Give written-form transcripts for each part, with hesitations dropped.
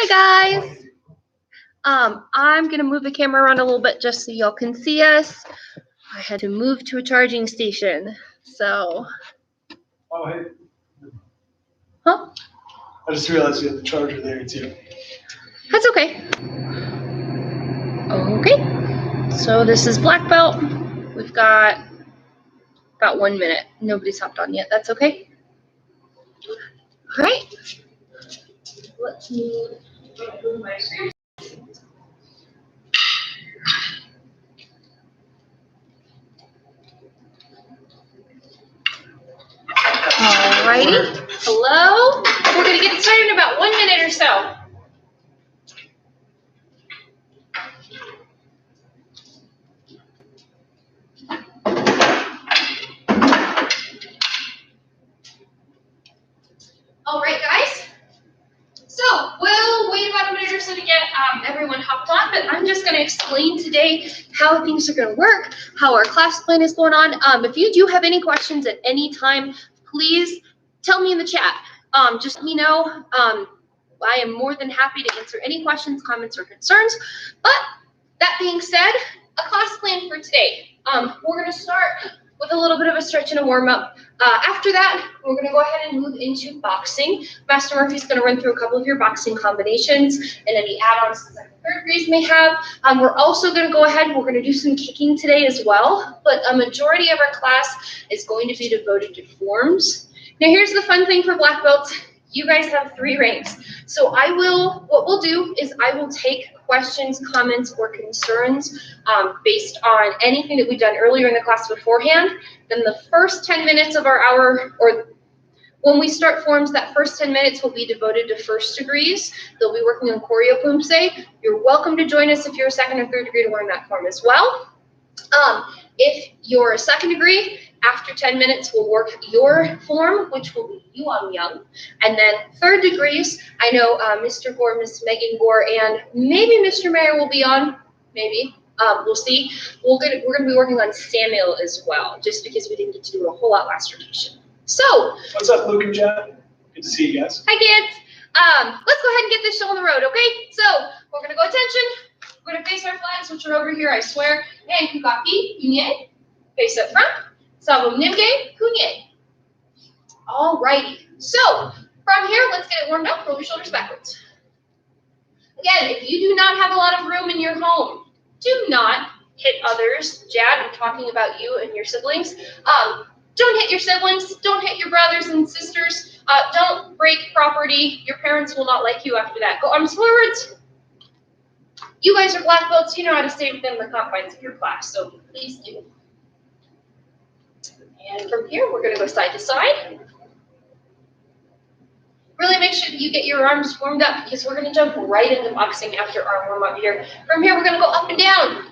Hi guys. I'm gonna move the camera around a little bit just so y'all can see us. I had to move to a charging station, so. Oh, hey. Huh? I just realized you have the charger there too. That's okay. Okay. So this is black belt. We've got about 1 minute. Nobody's hopped on yet. That's okay. All right. Let me move my screen. Alrighty. Hello. We're going to get started in about 1 minute or so. All right, guys. So we'll wait about a minute or so to get everyone hopped on, but I'm just going to explain today how things are going to work, how our class plan is going on. If you do have any questions at any time, please tell me in the chat. Just let me know. I am more than happy to answer any questions, comments, or concerns. But that being said, a class plan for today. We're going to start with a little bit of a stretch and a warm-up. After that, we're going to go ahead and move into boxing. Master Murphy's going to run through a couple of your boxing combinations and any add-ons the second and third grades may have. We're also going to go ahead and we're going to do some kicking today as well, but a majority of our class is going to be devoted to forms. Now, here's the fun thing for black belts. You guys have 3 ranks. So what we'll do is I will take questions, comments, or concerns based on anything that we've done earlier in the class beforehand. Then the first 10 minutes of our hour, or when we start forms, that first 10 minutes will be devoted to first degrees. They'll be working on choreo pumse. You're welcome to join us if you're a second or third degree to learn that form as well. If you're a second degree, after 10 minutes, we'll work your form, which will be Yuan Young. And then third degrees, I know Mr. Gore, Miss Megan Gore, and maybe Mr. Mayer will be on, maybe. We'll see. We're going to be working on Samuel as well, just because we didn't get to do a whole lot last rotation. So. What's up, Luke and Chad? Good to see you guys. Hi, kids. Let's go ahead and get this show on the road, okay? So we're going to go attention. We're going to face our flags, which are over here, I swear. And kukaki, kunye. Face up front. Sabu nimge, kunye. All righty. So from here, let's get it warmed up. Roll your shoulders backwards. Again, if you do not have a lot of room in your home, do not hit others. Jad, I'm talking about you and your siblings. Don't hit your siblings. Don't hit your brothers and sisters. Don't break property. Your parents will not like you after that. Go arms forwards. You guys are black belts. You know how to stay within the confines of your class, so please do. And from here, we're going to go side to side. Really make sure that you get your arms warmed up because we're going to jump right into boxing after our warm-up here. From here, we're going to go up and down.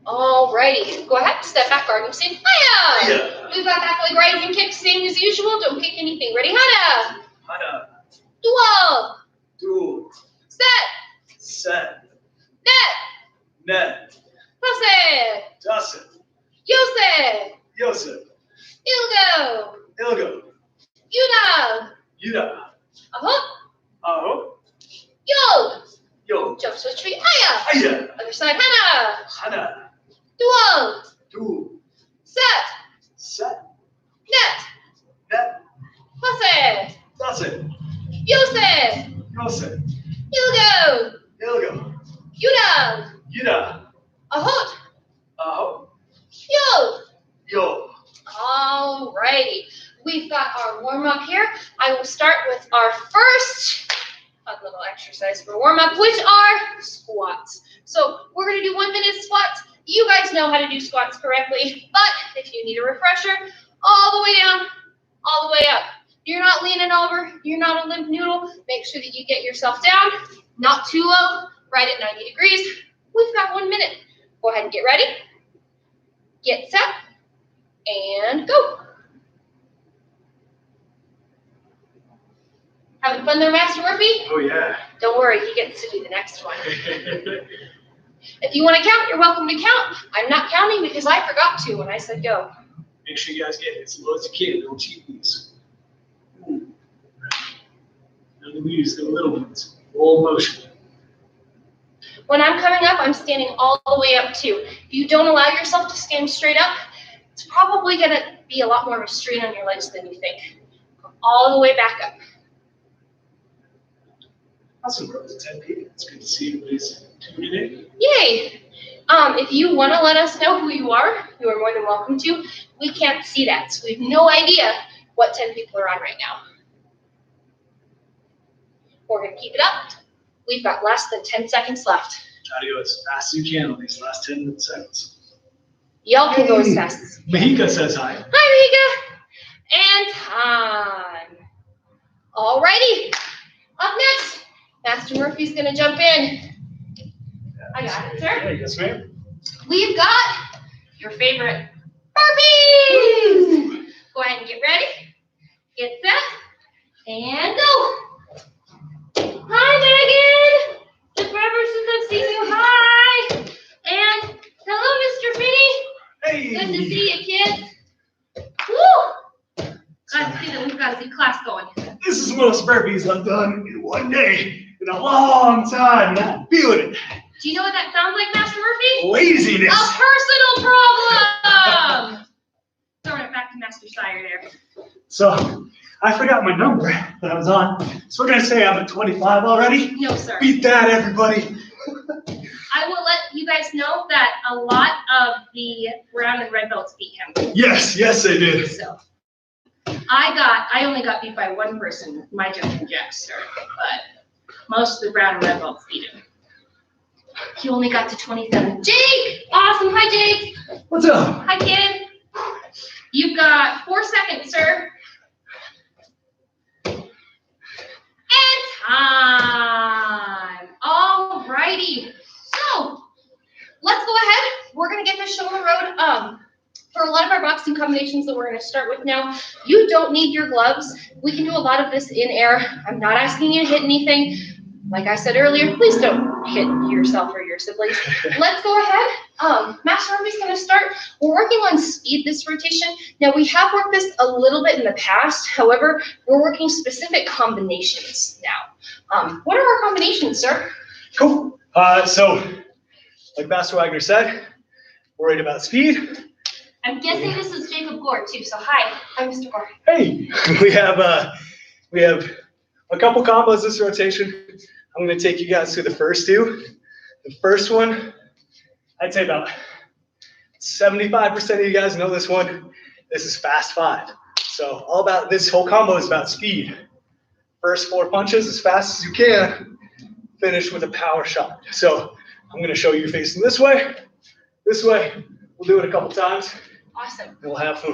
Alrighty, go ahead, step back, guard, and stand. Hiya! Move that back leg right and kick, same as usual. Don't kick anything. Ready? Hana! Hana. Dual. Dual. Set. Set. Net. Net. Pase. Dusset. Yose. Yosef. Ilgo. Ilgo. Yuda. Yuda. Aho. Aho. Yo. Yo. Jump switch feet. Hiya. Hiya. Other side. Hana. Hana. Dual. Dual. Set. Set. Net. Net. Pase. Dusset. Yose. Yosef. Ilgo. Ilgo. Yuda. Yuda. Ahot. Aho. Yo. Yo. Alrighty. We've got our warm-up here. I will start with our first fun little exercise for warm-up, which are squats. So we're going to do 1 minute squats. You guys know how to do squats correctly, but if you need a refresher, all the way down, all the way up. You're not leaning over. You're not a limp noodle. Make sure that you get yourself down, not too low, right at 90 degrees. We've got 1 minute. Go ahead and get ready. Get set, and go. Having fun there, Master Murphy? Oh, yeah. Don't worry, he gets to do the next one. If you want to count, you're welcome to count. I'm not counting because I forgot to when I said go. Make sure you guys get it as low as you can. Don't cheat these. Ooh. Now we use the little ones. Full motion. When I'm coming up, I'm standing all the way up too. If you don't allow yourself to stand straight up, it's probably going to be a lot more of a strain on your legs than you think. Come all the way back up. Awesome, bros. 10 people. It's good to see everybody's tuning in. Yay! If you want to let us know who you are more than welcome to. We can't see that, so we have no idea what 10 people are on right now. We're going to keep it up. We've got less than 10 seconds left. Try to go as fast as you can on these last 10 seconds. Y'all can go as fast as you can. Mahika says hi. Hi, Mahika. And time. Alrighty. Up next, Master Murphy's going to jump in. I got it, sir. Yeah, yes, ma'am. We've got your favorite burpees. Go ahead and get ready. Get set. And go. Hi, Megan. It's forever since I've seen you. Hi. And hello, Mr. Finney. Hey. Good to see you, kid. Woo. Glad to see that we've got a good class going. This is the most burpees I've done in one day in a long time. I'm feeling it. Do you know what that sounds like, Master Murphy? Laziness. A personal problem. Throwing it back to Master Sire there. So I forgot my number that I was on. So we're gonna say I'm at 25 already. No, sir. Beat that, everybody. I will let you guys know that a lot of the brown and red belts beat him. Yes, they did. So I only got beat by one person, my jumping jacks, sir. But most of the brown and red belts beat him. He only got to 27. Jake! Awesome. Hi, Jake. What's up? Hi, kid. You've got 4 seconds, sir. And time. All righty. So let's go ahead. We're going to get this show on the road. For a lot of our boxing combinations that we're going to start with now, you don't need your gloves. We can do a lot of this in air. I'm not asking you to hit anything. Like I said earlier, please don't hit yourself or your siblings. Let's go ahead. Master Murphy's going to start. We're working on speed this rotation. Now, we have worked this a little bit in the past. However, we're working specific combinations now. What are our combinations, sir? Cool. So, like Master Wagner said, worried about speed. I'm guessing this is Jacob Gore, too. So, hi. Hi, Mr. Gore. Hey, we have a couple combos this rotation. I'm going to take you guys through the first two. The first one, I'd say about 75% of you guys know this one. This is fast 5. So all about this whole combo is about speed. First 4 punches as fast as you can. Finish with a power shot. So I'm going to show you facing this way. This way. We'll do it a couple times. Awesome. We'll have fun.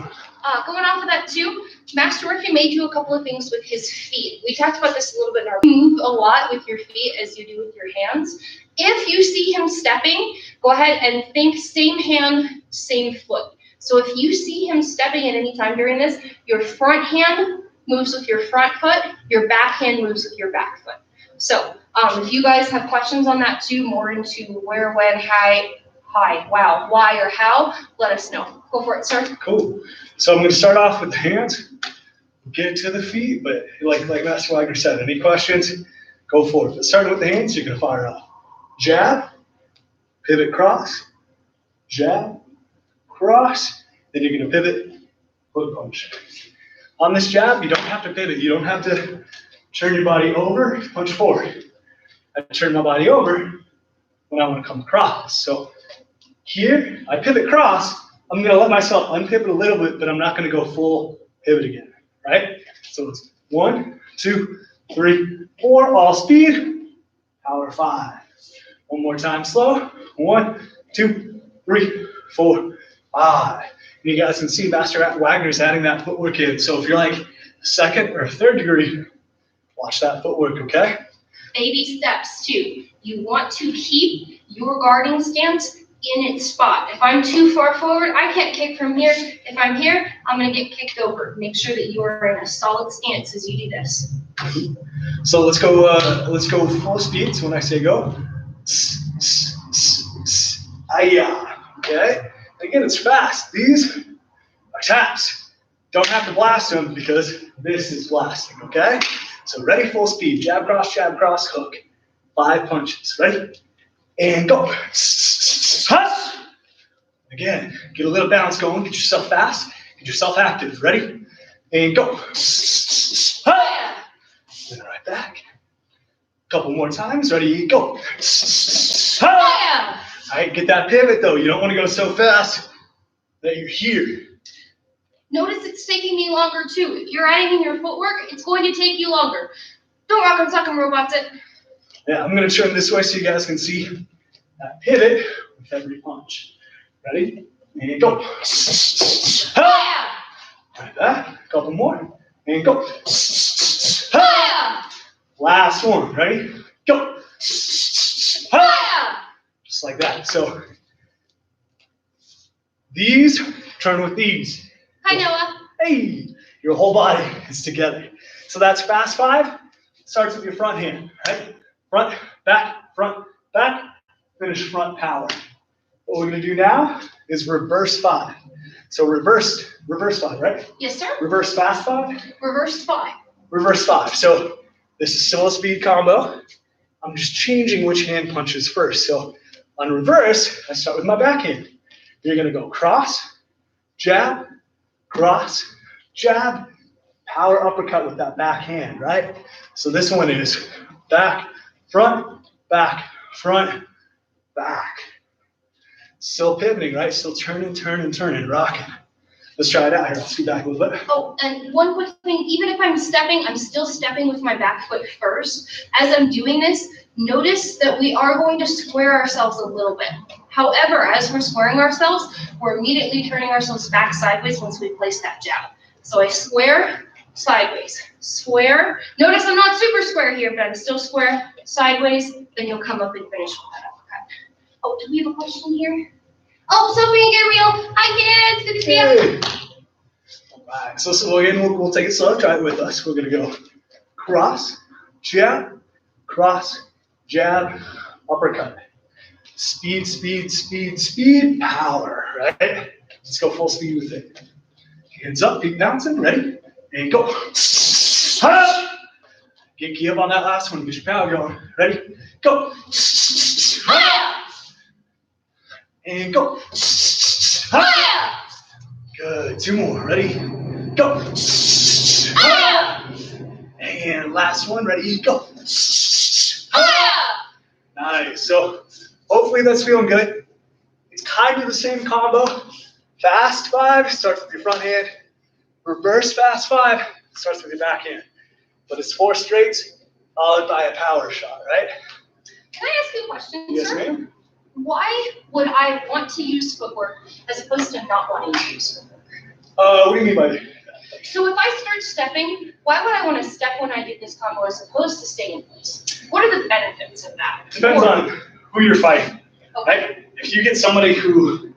Going off of that too, Master Murphy may do a couple of things with his feet. We talked about this a little bit in our move a lot with your feet as you do with your hands. If you see him stepping, go ahead and think same hand, same foot. So if you see him stepping at any time during this, your front hand moves with your front foot, your back hand moves with your back foot. So if you guys have questions on that too, more into where, when, why, or how, let us know. Go for it, sir. Cool. So I'm going to start off with the hands, get to the feet, but like Master Wagner said, any questions, go for it. But starting with the hands, you're going to fire off. Jab, pivot, cross, jab, cross, then you're going to pivot, hook punch. On this jab, you don't have to pivot. You don't have to turn your body over, punch forward. I turn my body over when I want to come across. So here, I pivot cross. I'm going to let myself unpivot a little bit, but I'm not going to go full pivot again, right? So it's 1, 2, 3, 4, all speed, power 5. One more time, slow. 1, 2, 3, 4, 5. And you guys can see Master Wagner's adding that footwork in. So if you're like second or third degree, watch that footwork, okay? Baby steps too. You want to keep your guarding stance in its spot. If I'm too far forward, I can't kick from here. If I'm here, I'm going to get kicked over. Make sure that you are in a solid stance as you do this. So let's go full speed. So when I say go, okay? Again, it's fast. These Our taps. Don't have to blast them because this is blasting, okay? So ready, full speed. Jab, cross, hook. 5 punches. Ready? And go. Hush. Again, get a little balance going. Get yourself fast. Get yourself active. Ready? And go. Hi. Then right back. Couple more times. Ready? Go. Hi. All right, get that pivot though. You don't want to go so fast that you're here. Notice it's taking me longer too. If you're adding in your footwork, it's going to take you longer. Don't rock and sock and robots it. Yeah, I'm going to turn this way so you guys can see that pivot with every punch. Ready? And go. Hi. Right back. Couple more. And go. Hi. Last one. Ready? Go. Hi. Just like that. So these turn with these. Hi, Noah. Hey, your whole body is together. So that's fast 5. Starts with your front hand, right? Front, back, finish front power. What we're gonna do now is reverse 5. So reverse 5, right? Yes, sir. Reverse fast 5. Reverse 5. Reverse 5. So this is still a speed combo. I'm just changing which hand punches first. So on reverse, I start with my backhand. You're gonna go cross, jab, cross, jab, power uppercut with that back hand, right? So this one is back, front, back. Still pivoting, right? Still turning, rocking. Let's try it out here. Let's be back a little bit. Oh, and one quick thing, even if I'm stepping, I'm still stepping with my back foot first. As I'm doing this, notice that we are going to square ourselves a little bit. However, as we're squaring ourselves, we're immediately turning ourselves back sideways once we place that jab. So I square, sideways, square. Notice I'm not super square here, but I'm still square, sideways, then you'll come up and finish with that uppercut. Oh, do we have a question here? Oh, Sophie and Gabriel, hi kids, good to see you. All right, so again, we'll take it slow. Try it with us. We're gonna go cross, jab, uppercut. Speed, power, right? Let's go full speed with it. Hands up, keep bouncing, ready? And go. Get key up on that last one, get your power going. Ready? Go. And go. Good, 2 more, ready? Go. And last one, ready? Go. Nice, so hopefully that's feeling good. It's kind of the same combo. Fast 5 starts with your front hand. Reverse fast 5 starts with your back hand. But it's 4 straights followed by a power shot, right? Can I ask you a question, Yes, sir? ma'am. Why would I want to use footwork as opposed to not wanting to use footwork? What do you mean by that? So if I start stepping, why would I want to step when I do this combo as opposed to stay in place? What are the benefits of that? Depends on who you're fighting, Okay. right? If you get somebody who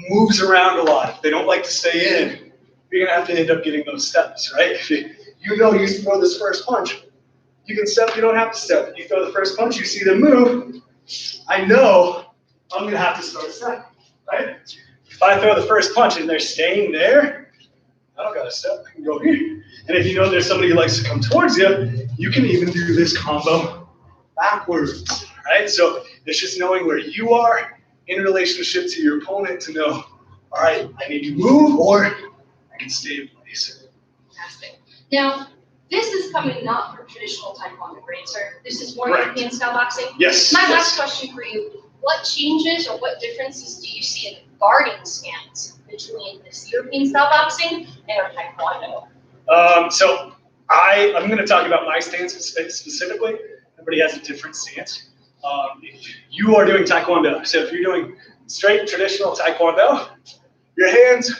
moves around a lot, if they don't like to stay in, you're gonna have to end up getting those steps, right? If you know you throw this first punch, you can step, you don't have to step. You throw the first punch, you see them move, I know I'm gonna have to start stepping, right? If I throw the first punch and they're staying there, I don't gotta step, I can go here. And if you know there's somebody who likes to come towards you, you can even do this combo backwards, right? So it's just knowing where you are in relationship to your opponent to know, all right, I need to move or I can stay in place. Fantastic. Now, this is coming not from traditional Taekwondo, right, sir? This is more Right. European style boxing. Yes. My yes. last question for you, what changes or what differences do you see in the guarding stance between this European style boxing and our Taekwondo? So I'm going to talk about my stance specifically. Everybody has a different stance. If you are doing Taekwondo, so if you're doing straight traditional Taekwondo, your hands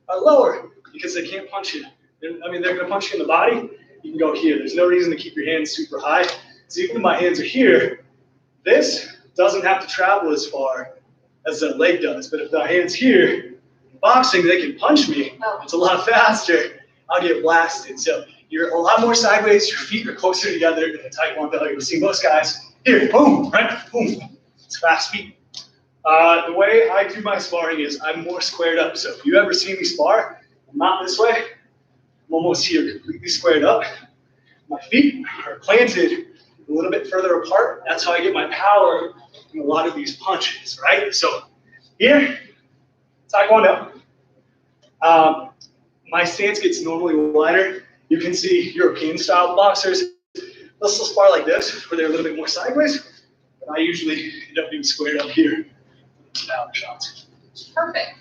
are lower because they can't punch you. They're going to punch you in the body. You can go here. There's no reason to keep your hands super high. So even if my hands are here, this doesn't have to travel as far as the leg does. But if the hand's here, in boxing, they can punch me. It's a lot faster. I'll get blasted. So you're a lot more sideways. Your feet are closer together in the Taekwondo. You'll see most guys here, boom, right, boom. It's fast feet. The way I do my sparring is I'm more squared up. So if you ever see me spar, I'm not this way. I'm almost here, completely squared up. My feet are planted a little bit further apart. That's how I get my power in a lot of these punches, right? So here, Taekwondo. My stance gets normally wider. You can see European style boxers, they'll still spar like this, where they're a little bit more sideways. But I usually end up being squared up here. Power shots. Perfect.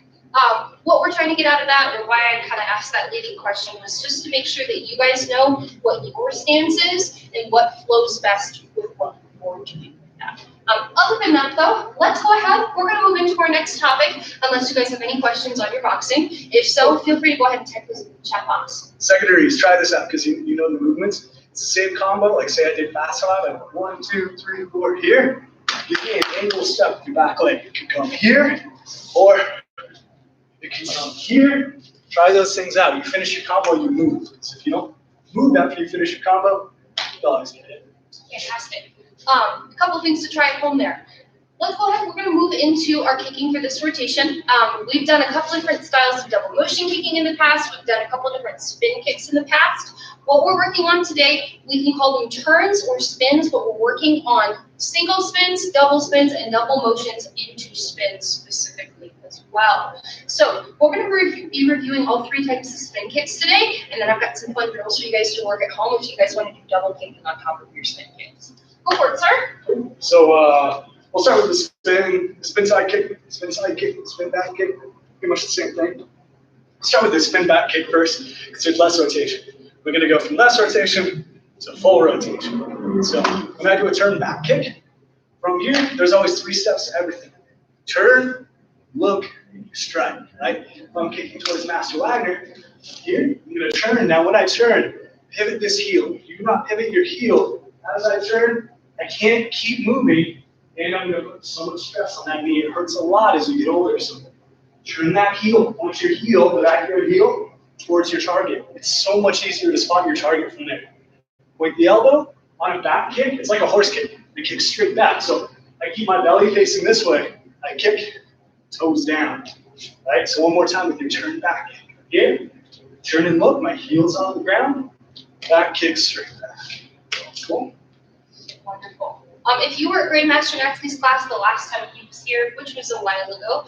What we're trying to get out of that, or why I kind of asked that leading question, was just to make sure that you guys know what your stance is and what flows best with what you're doing with that. Other than that, though, let's go ahead. We're going to move into our next topic, unless you guys have any questions on your boxing. If so, feel free to go ahead and type those in the chat box. Secondaries, try this out because you know the movements. It's the same combo. Like say I did fast five. I went 1, 2, 3, 4 here. You can angle step with your back leg. It can come here, or it can come here. Try those things out. You finish your combo, you move. So if you don't move after you finish your combo, you'll always get it. Fantastic. A couple of things to try at home there. Let's go ahead. We're going to move into our kicking for this rotation. We've done a couple different styles of double motion kicking in the past. We've done a couple different spin kicks in the past. What we're working on today, we can call them turns or spins, but we're working on single spins, double spins, and double motions into spins specifically as well. So we're going to be reviewing all 3 types of spin kicks today, and then I've got some fun drills for you guys to work at home if you guys want to do double kicking on top of your spin kicks. Go for it, sir. So we'll start with the spin side kick, spin back kick, pretty much the same thing. Start with the spin back kick first, because there's less rotation. We're going to go from less rotation to full rotation. So when I do a turn back kick, from here, there's always 3 steps to everything. Turn, look, and you strike, right? If I'm kicking towards Master Wagner, here, I'm going to turn. Now when I turn, pivot this heel. If you do not pivot your heel as I turn, I can't keep moving, and I'm going to put so much stress on that knee. It hurts a lot as you get older. So turn that heel, point your heel, the back of your heel, towards your target. It's so much easier to spot your target from there. Point the elbow on a back kick. It's like a horse kick. It kicks straight back. So I keep my belly facing this way. I kick, toes down. Right? So one more time with your turn back kick. Again, turn and look. My heel's on the ground. Back kick straight back. Cool. Wonderful. If you were at Grandmaster Naxley's class the last time he was here, which was a while ago,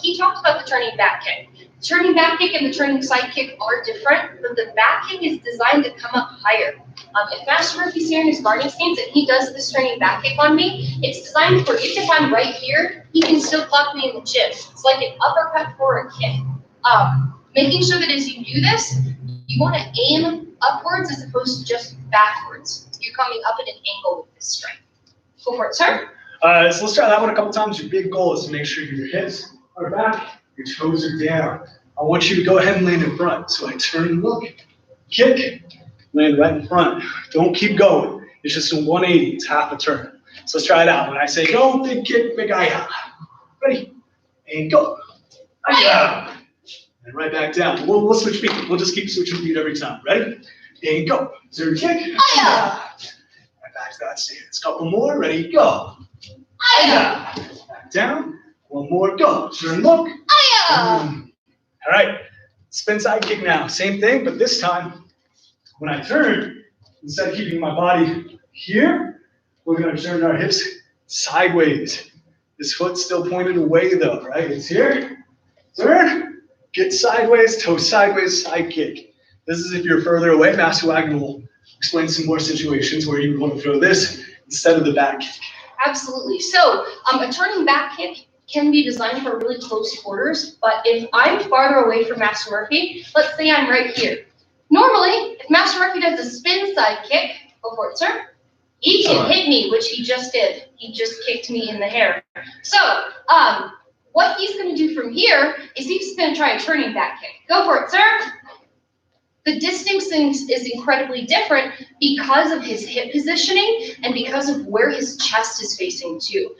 he talked about the turning back kick. The turning back kick and the turning side kick are different, but the back kick is designed to come up higher. If Master Murphy's here in his guarding stance and he does this turning back kick on me, it's designed for if I'm right here, he can still clock me in the chin. It's like an uppercut for a kick. Making sure that as you do this, you want to aim upwards as opposed to just backwards. You're coming up at an angle with this strike. Go for it, sir. So let's try that one a couple times. Your big goal is to make sure your hips are back, your toes are down. I want you to go ahead and land in front. So I turn and look, kick, land right in front. Don't keep going. It's just a 180. It's half a turn. So let's try it out. When I say go, big kick, big aya. Ready? And go. Aya. And right back down. We'll switch feet. We'll just keep switching feet every time. Ready? And go. Turn, kick. Aya. Back to that stance. Couple more. Ready? Go. Aya. Back down. One more. Go. Turn. Look. Aya. All right. Spin side kick now. Same thing, but this time, when I turn, instead of keeping my body here, we're going to turn our hips sideways. This foot's still pointed away, though, right? It's here. Turn. Get sideways. Toe sideways. Side kick. This is if you're further away. Master Wagner will explain some more situations where you would want to throw this instead of the back kick. Absolutely. So a turning back kick can be designed for really close quarters, but if I'm farther away from Master Murphy, let's say I'm right here. Normally, if Master Murphy does a spin side kick, go for it, sir. He can hit me, which he just did. He just kicked me in the hair. So what he's going to do from here is he's going to try a turning back kick. Go for it, sir. The distance is incredibly different because of his hip positioning and because of where his chest is facing too.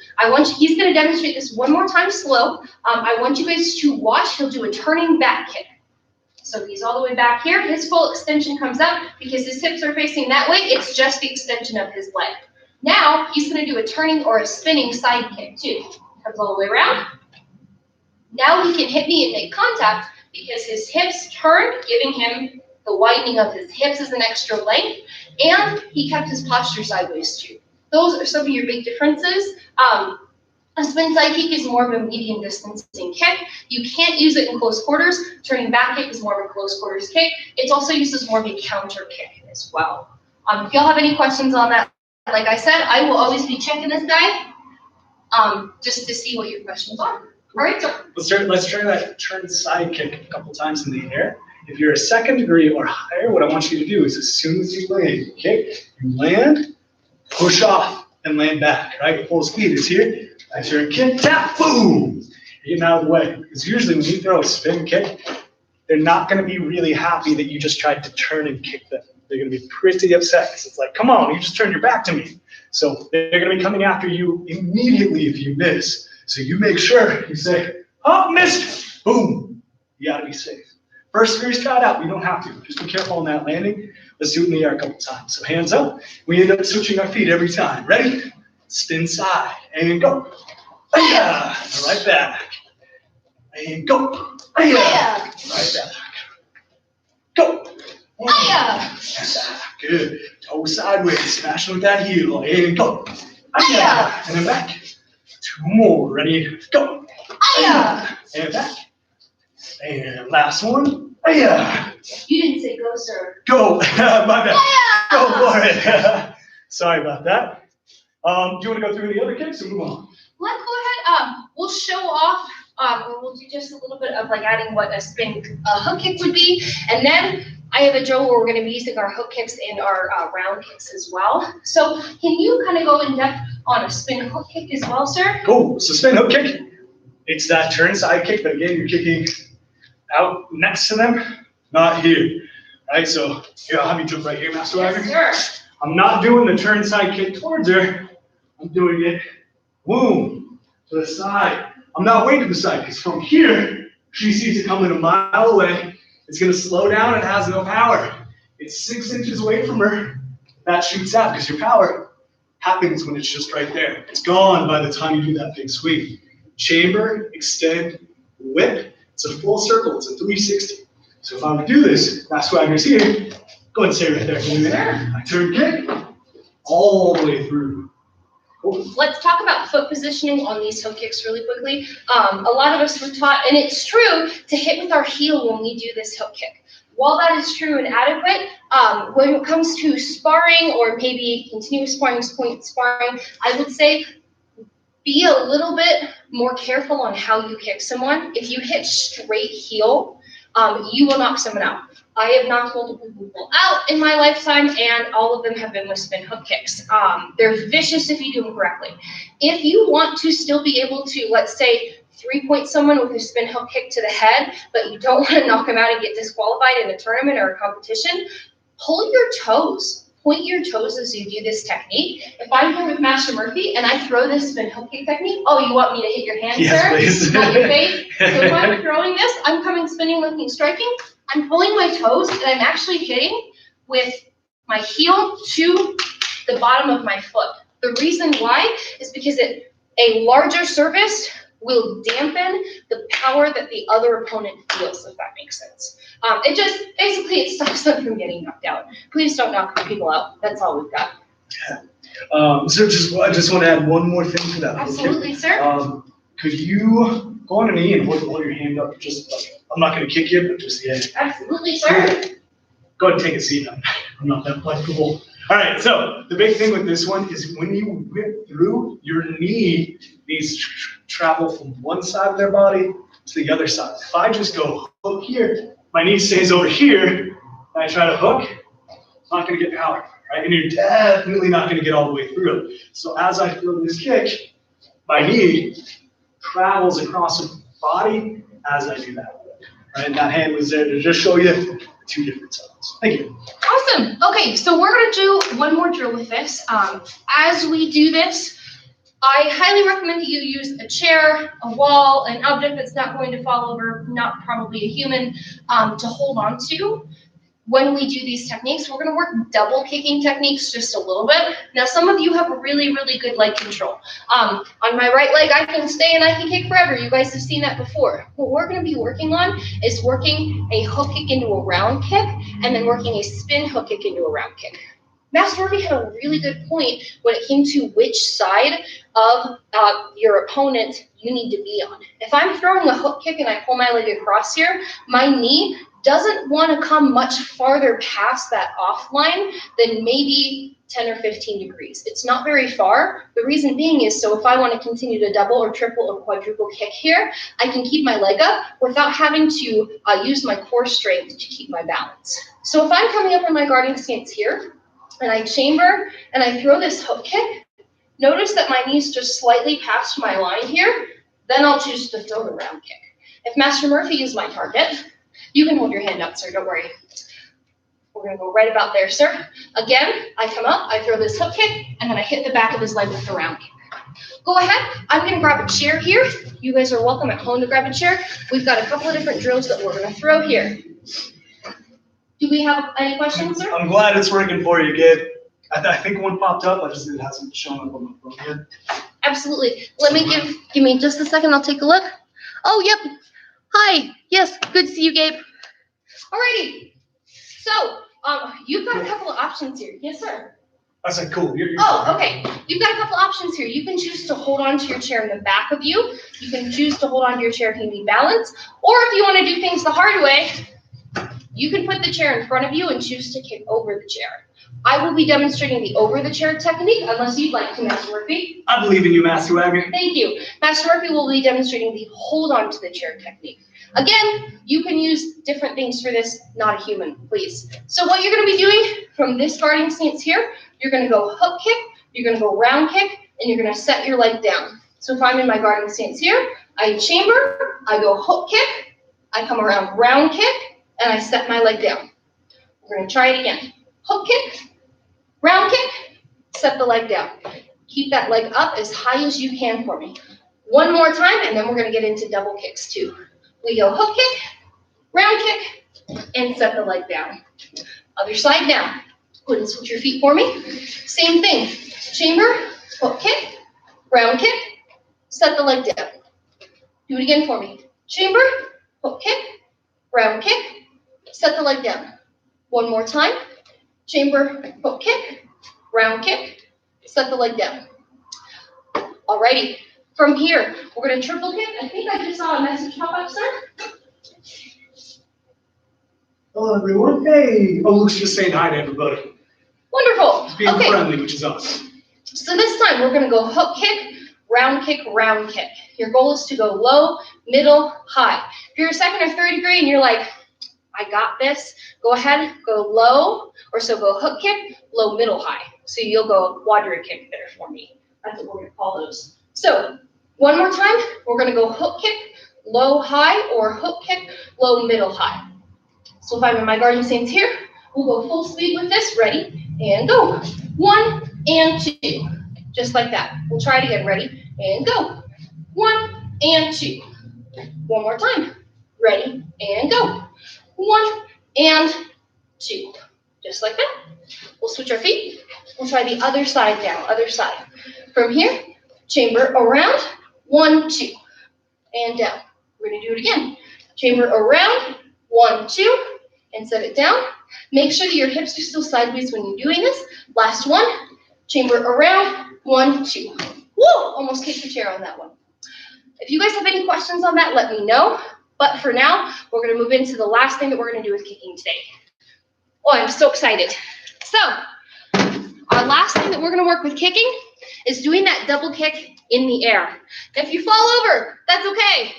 He's going to demonstrate this one more time slow. I want you guys to watch. He'll do a turning back kick. So he's all the way back here. His full extension comes up because his hips are facing that way. It's just the extension of his leg. Now he's going to do a turning or a spinning side kick too. comes all the way around. Now he can hit me and make contact because his hips turned, giving him the widening of his hips as an extra length, and he kept his posture sideways too. Those are some of your big differences. A spin side kick is more of a medium distancing kick. You can't use it in close quarters. Turning back kick is more of a close quarters kick. It's also used as more of a counter kick as well. If y'all have any questions on that, like I said, I will always be checking this guy just to see what your questions are. All right, so let's try that turn side kick a couple times in the air. If you're a second degree or higher, what I want you to do is as soon as you land, kick, you land, push off, and land back, right? Full speed is here. That's your kick, tap, boom! You're getting out of the way. Because usually when you throw a spin kick, they're not going to be really happy that you just tried to turn and kick them. They're going to be pretty upset because it's like, come on, you just turned your back to me. So they're going to be coming after you immediately if you miss. So you make sure you say, oh, missed, boom. You got to be safe. First series, try it out. You don't have to. Just be careful on that landing. Let's do it in the air a couple times. So hands up. We end up switching our feet every time. Ready? Spin side and go. Right back. And go. Right back. Go. Back. Good. Toe sideways. Smash with that heel. And go. And then back. Two more. Ready? Go. And back. And last one. You didn't say go, sir. Go. My bad. Go for it. Sorry about that. Do you want to go through the other kicks or move on? Let's go ahead. We'll show off. We'll do just a little bit of like adding what a spin hook kick would be, and then I have a drill where we're going to be using our hook kicks and our round kicks as well. So can you kind of go in depth on a spin hook kick as well, sir? Cool. So spin hook kick. It's that turn side kick, but again, you're kicking out next to them, not here. Right. So here, I'll have you jump right here, Master Wagner. Yes, sir. I'm not doing the turn side kick towards her. I'm doing it, boom, to the side. I'm not waiting to the side, because from here, she sees it coming a mile away. It's going to slow down and has no power. It's 6 inches away from her. That shoots out, because your power happens when it's just right there. It's gone by the time you do that big sweep. Chamber, extend, whip. It's a full circle. It's a 360. So if I would do this, Master Wagner's here. Go ahead and stay right there for a minute. I turn kick all the way through. Cool. Let's talk about foot positioning on these hook kicks really quickly. A lot of us were taught, and it's true, to hit with our heel when we do this hook kick. While that is true and adequate, when it comes to sparring or maybe continuous sparring, point sparring, I would say be a little bit more careful on how you kick someone. If you hit straight heel, you will knock someone out. I have knocked multiple people out in my lifetime, and all of them have been with spin hook kicks. They're vicious if you do them correctly. If you want to still be able to, let's say, 3-point someone with a spin hook kick to the head, but you don't want to knock them out and get disqualified in a tournament or a competition, pull your toes. Point your toes as you do this technique. If I'm here with Master Murphy and I throw this spin hook kick technique, oh, you want me to hit your hand, yes, sir? Please. Not your face. So if I'm throwing this, I'm coming spinning, looking, striking. I'm pulling my toes, and I'm actually hitting with my heel to the bottom of my foot. The reason why is because a larger surface will dampen the power that the other opponent feels, if that makes sense. It just, basically, it stops them from getting knocked out. Please don't knock people out. That's all we've got. Yeah. So I just want to add one more thing to that. Absolutely, sir. Could you go on a knee and hold your hand up, just like, I'm not going to kick you, but just the edge. Absolutely, sir. Go ahead and take a seat. I'm not that flexible. All right, so the big thing with this one is when you whip through, your knee needs to travel from one side of their body to the other side. If I just go hook here, my knee stays over here, and I try to hook, I'm not going to get power, right? And you're definitely not going to get all the way through it. So as I throw this kick, my knee travels across the body as I do that. Right? And that hand was there to just show you the two different sides. Thank you. Awesome. Okay, so we're going to do one more drill with this. As we do this, I highly recommend that you use a chair, a wall, an object that's not going to fall over, not probably a human, to hold on to. when we do these techniques, we're gonna work double kicking techniques just a little bit. Now, some of you have really, really good leg control. On my right leg, I can stay and I can kick forever. You guys have seen that before. What we're gonna be working on is working a hook kick into a round kick and then working a spin hook kick into a round kick. Master Murphy had a really good point when it came to which side of your opponent you need to be on. If I'm throwing a hook kick and I pull my leg across here, my knee doesn't want to come much farther past that off line than maybe 10 or 15 degrees. It's not very far. The reason being is so if I want to continue to double or triple or quadruple kick here, I can keep my leg up without having to use my core strength to keep my balance. So if I'm coming up in my guarding stance here, and I chamber and I throw this hook kick, notice that my knee's just slightly past my line here, then I'll choose to throw the round kick. If Master Murphy is my target, you can hold your hand up, sir, don't worry. We're gonna go right about there, sir. Again, I come up, I throw this hook kick, and then I hit the back of his leg with the round kick. Go ahead, I'm gonna grab a chair here. You guys are welcome at home to grab a chair. We've got a couple of different drills that we're gonna throw here. Do we have any questions, sir? I'm glad it's working for you, Gabe. I think one popped up, it hasn't shown up on my phone yet. Absolutely. Let me give me just a second, I'll take a look. Oh, yep. Hi, yes, good to see you, Gabe. Alrighty, so you've got a couple of options here. Yes, sir. I said, cool. You're okay. You've got a couple options here. You can choose to hold on to your chair in the back of you. You can choose to hold on to your chair if you need balance. Or if you want to do things the hard way, you can put the chair in front of you and choose to kick over the chair. I will be demonstrating the over the chair technique, unless you'd like to, Master Murphy. I believe in you, Master Wagner. Thank you. Master Murphy will be demonstrating the hold on to the chair technique. Again, you can use different things for this, not a human, please. So what you're going to be doing from this guarding stance here, you're going to go hook kick, you're going to go round kick, and you're going to set your leg down. So if I'm in my guarding stance here, I chamber, I go hook kick, I come around round kick, and I set my leg down. We're going to try it again. Hook kick, round kick, set the leg down. Keep that leg up as high as you can for me. One more time, and then we're going to get into double kicks too. We go hook kick, round kick, and set the leg down. Other side now. Go ahead and switch your feet for me. Same thing. Chamber, hook kick, round kick, set the leg down. Do it again for me. Chamber, hook kick, round kick, set the leg down. One more time. Chamber, hook kick, round kick, set the leg down. Alrighty. From here, we're going to triple kick. I think I just saw a message pop up, sir. Hello, everyone. Hey. Oh, Luke's just saying hi to everybody. Wonderful. He's being friendly, which is awesome. So this time, we're going to go hook kick, round kick, round kick. Your goal is to go low, middle, high. If you're a second or third degree and you're like, I got this, go ahead, go low, or so go hook kick, low, middle, high. So you'll go quadrant kick there for me. That's what we're going to call those. So one more time, we're going to go hook kick, low, high, or hook kick, low, middle, high. So if I'm in my guarding stance here, we'll go full speed with this. Ready, and go. 1 and 2. Just like that. We'll try it again. Ready, and go. 1 and 2. One more time. Ready, and go. 1 and 2. Just like that. We'll switch our feet. We'll try the other side now. Other side. From here, chamber around. 1, 2. And down. We're going to do it again. Chamber around. 1, 2. And set it down. Make sure that your hips are still sideways when you're doing this. Last one. Chamber around. 1, 2. Woo! Almost kicked the chair on that one. If you guys have any questions on that, let me know. But for now, we're going to move into the last thing that we're going to do with kicking today. Oh, I'm so excited. So, our last thing that we're going to work with kicking is doing that double kick in the air. If you fall over, that's okay.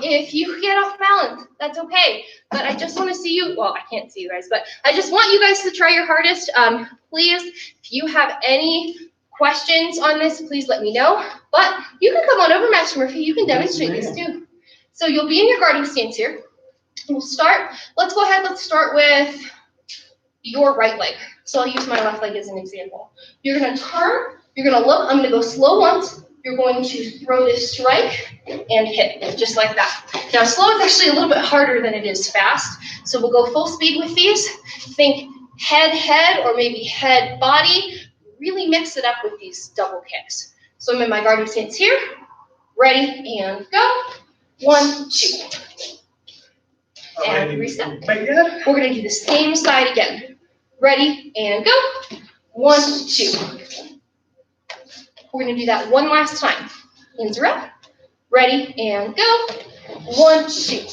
If you get off balance, that's okay. But I just want to see you, well, I can't see you guys, but I just want you guys to try your hardest. Please, if you have any questions on this, please let me know. But you can come on over, Master Murphy. You can demonstrate this too. So you'll be in your guarding stance here. We'll start, let's go ahead, let's start with your right leg. So I'll use my left leg as an example. You're going to turn, you're going to look, I'm going to go slow once, you're going to throw this strike and hit, just like that. Now slow is actually a little bit harder than it is fast, so we'll go full speed with these. Think head, head, or maybe head, body. Really mix it up with these double kicks. So I'm in my guarding stance here. Ready, and go. 1, 2. And reset. We're going to do the same side again. Ready, and go. 1, 2. We're going to do that one last time. Hands are up. Ready, and go. 1, 2.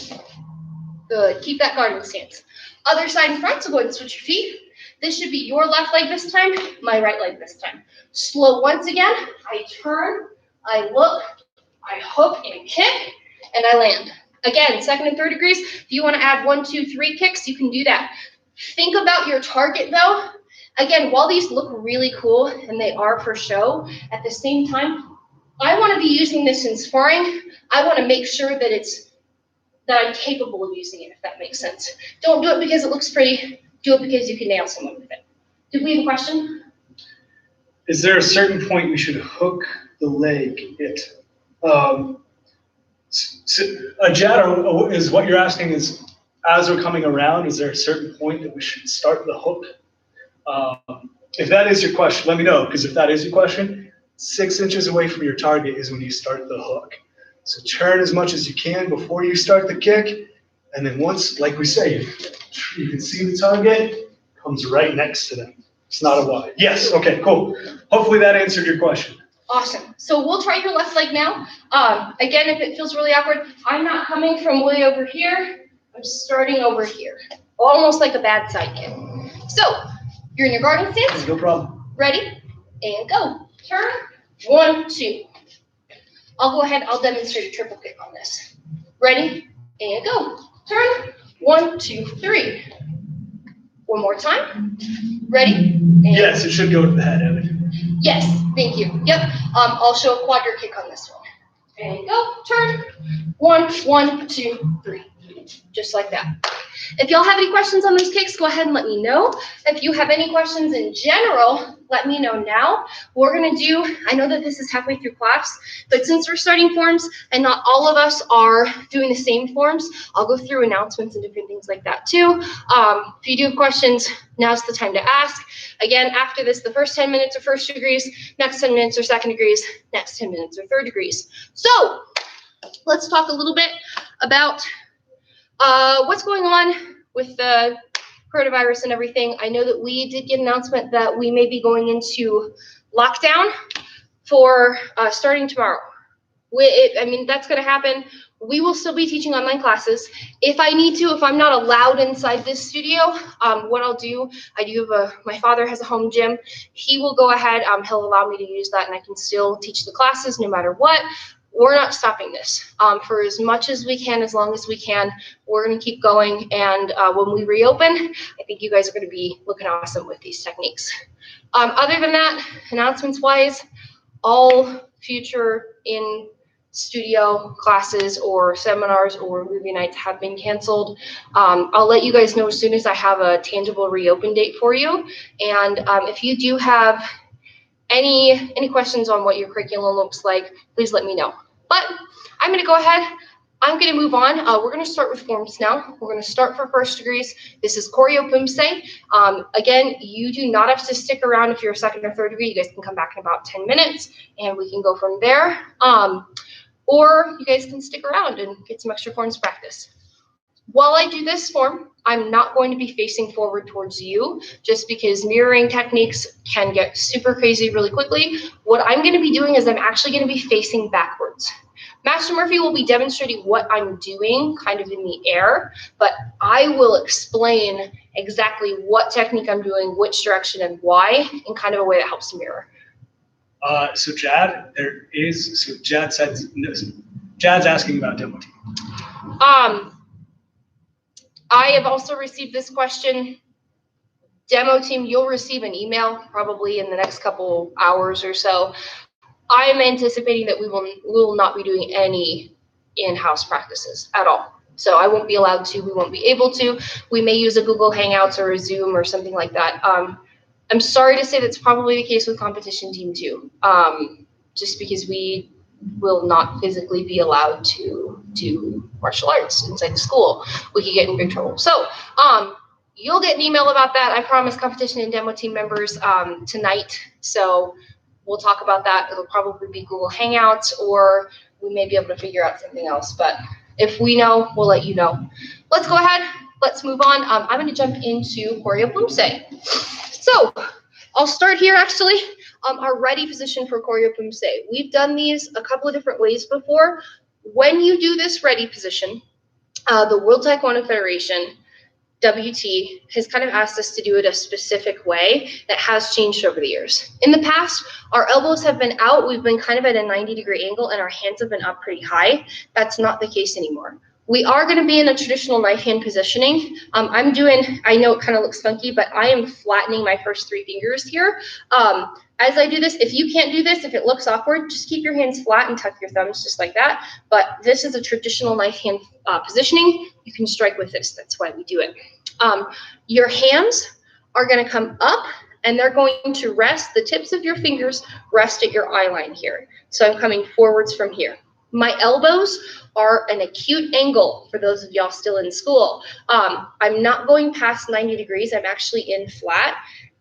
Good. Keep that guarding stance. Other side in front, so go ahead and switch your feet. This should be your left leg this time, my right leg this time. Slow once again. I turn, I look, I hook and kick, and I land. Again, second and third degrees. If you want to add 1, 2, 3 kicks, you can do that. Think about your target though. Again, while these look really cool, and they are for show, at the same time, I want to be using this in sparring. I want to make sure that I'm capable of using it, if that makes sense. Don't do it because it looks pretty. Do it because you can nail someone with it. Did we have a question? Is there a certain point we should hook the leg a jab is what you're asking is, as we're coming around, is there a certain point that we should start the hook? If that is your question, let me know, because if that is your question, 6 inches away from your target is when you start the hook. So turn as much as you can before you start the kick, and then once, like we say, you can see the target, comes right next to them. It's not a wide. Yes, okay, cool. Hopefully that answered your question. Awesome. So we'll try your left leg now. Again, if it feels really awkward, I'm not coming from way over here. I'm starting over here. Almost like a bad side kick. So you're in your guarding stance. No problem. Ready? And go. Turn. 1, 2. I'll go ahead. I'll demonstrate a triple kick on this. Ready? And go. Turn. 1, 2, 3. One more time. Ready? And yes, it should go to the head, Evan. Yes, thank you. Yep. I'll show a quadra kick on this one. And go. Turn. 1, 1, 2, 3. Just like that. If y'all have any questions on those kicks, go ahead and let me know. If you have any questions in general, let me know now. We're going to do, I know that this is halfway through class, but since we're starting forms and not all of us are doing the same forms, I'll go through announcements and different things like that too. If you do have questions, now's the time to ask. Again, after this, the first 10 minutes are first degrees, next 10 minutes are second degrees, next 10 minutes are third degrees. So let's talk a little bit about what's going on with the coronavirus and everything. I know that we did get an announcement that we may be going into lockdown for starting tomorrow. That's going to happen. We will still be teaching online classes. If I need to, if I'm not allowed inside this studio, what I'll do, my father has a home gym. He will go ahead, he'll allow me to use that, and I can still teach the classes no matter what. We're not stopping this. For as much as we can, as long as we can, we're going to keep going. And when we reopen, I think you guys are going to be looking awesome with these techniques. Other than that, announcements-wise, all future in-studio classes or seminars or movie nights have been canceled. I'll let you guys know as soon as I have a tangible reopen date for you. And if you do have any questions on what your curriculum looks like, please let me know. But I'm going to go ahead. I'm going to move on. We're going to start with forms now. We're going to start for first degrees. This is Choreo Pumse. Again, you do not have to stick around if you're a second or third degree. You guys can come back in about 10 minutes and we can go from there. Or you guys can stick around and get some extra forms practice. While I do this form, I'm not going to be facing forward towards you just because mirroring techniques can get super crazy really quickly. What I'm going to be doing is I'm actually going to be facing backwards. Master Murphy will be demonstrating what I'm doing kind of in the air, but I will explain exactly what technique I'm doing, which direction and why, in kind of a way that helps mirror. So Jad's asking about demo team. I have also received this question. Demo team, you'll receive an email probably in the next couple hours or so. I am anticipating that we will not be doing any in-house practices at all. So I won't be allowed to, we won't be able to. We may use a Google Hangouts or a Zoom or something like that. I'm sorry to say that's probably the case with competition team too. just because we will not physically be allowed to do martial arts inside the school. We could get in big trouble. So you'll get an email about that. I promise competition and demo team members tonight. So we'll talk about that. It'll probably be Google Hangouts, or we may be able to figure out something else. But if we know, we'll let you know. Let's go ahead. Let's move on. I'm going to jump into Choreo Pumse. So I'll start here actually. Our ready position for Choreo Pumse. We've done these a couple of different ways before. When you do this ready position, the World Taekwondo Federation, WT, has kind of asked us to do it a specific way that has changed over the years. In the past, our elbows have been out. We've been kind of at a 90-degree angle, and our hands have been up pretty high. That's not the case anymore. We are going to be in a traditional knife hand positioning. I know it kind of looks funky, but I am flattening my first 3 fingers here. As I do this, if you can't do this, if it looks awkward, just keep your hands flat and tuck your thumbs just like that. But this is a traditional knife hand positioning. You can strike with this. That's why we do it. Your hands are going to come up, and they're going to rest. The tips of your fingers rest at your eye line here. So I'm coming forwards from here. My elbows are an acute angle for those of y'all still in school. I'm not going past 90 degrees. I'm actually in flat,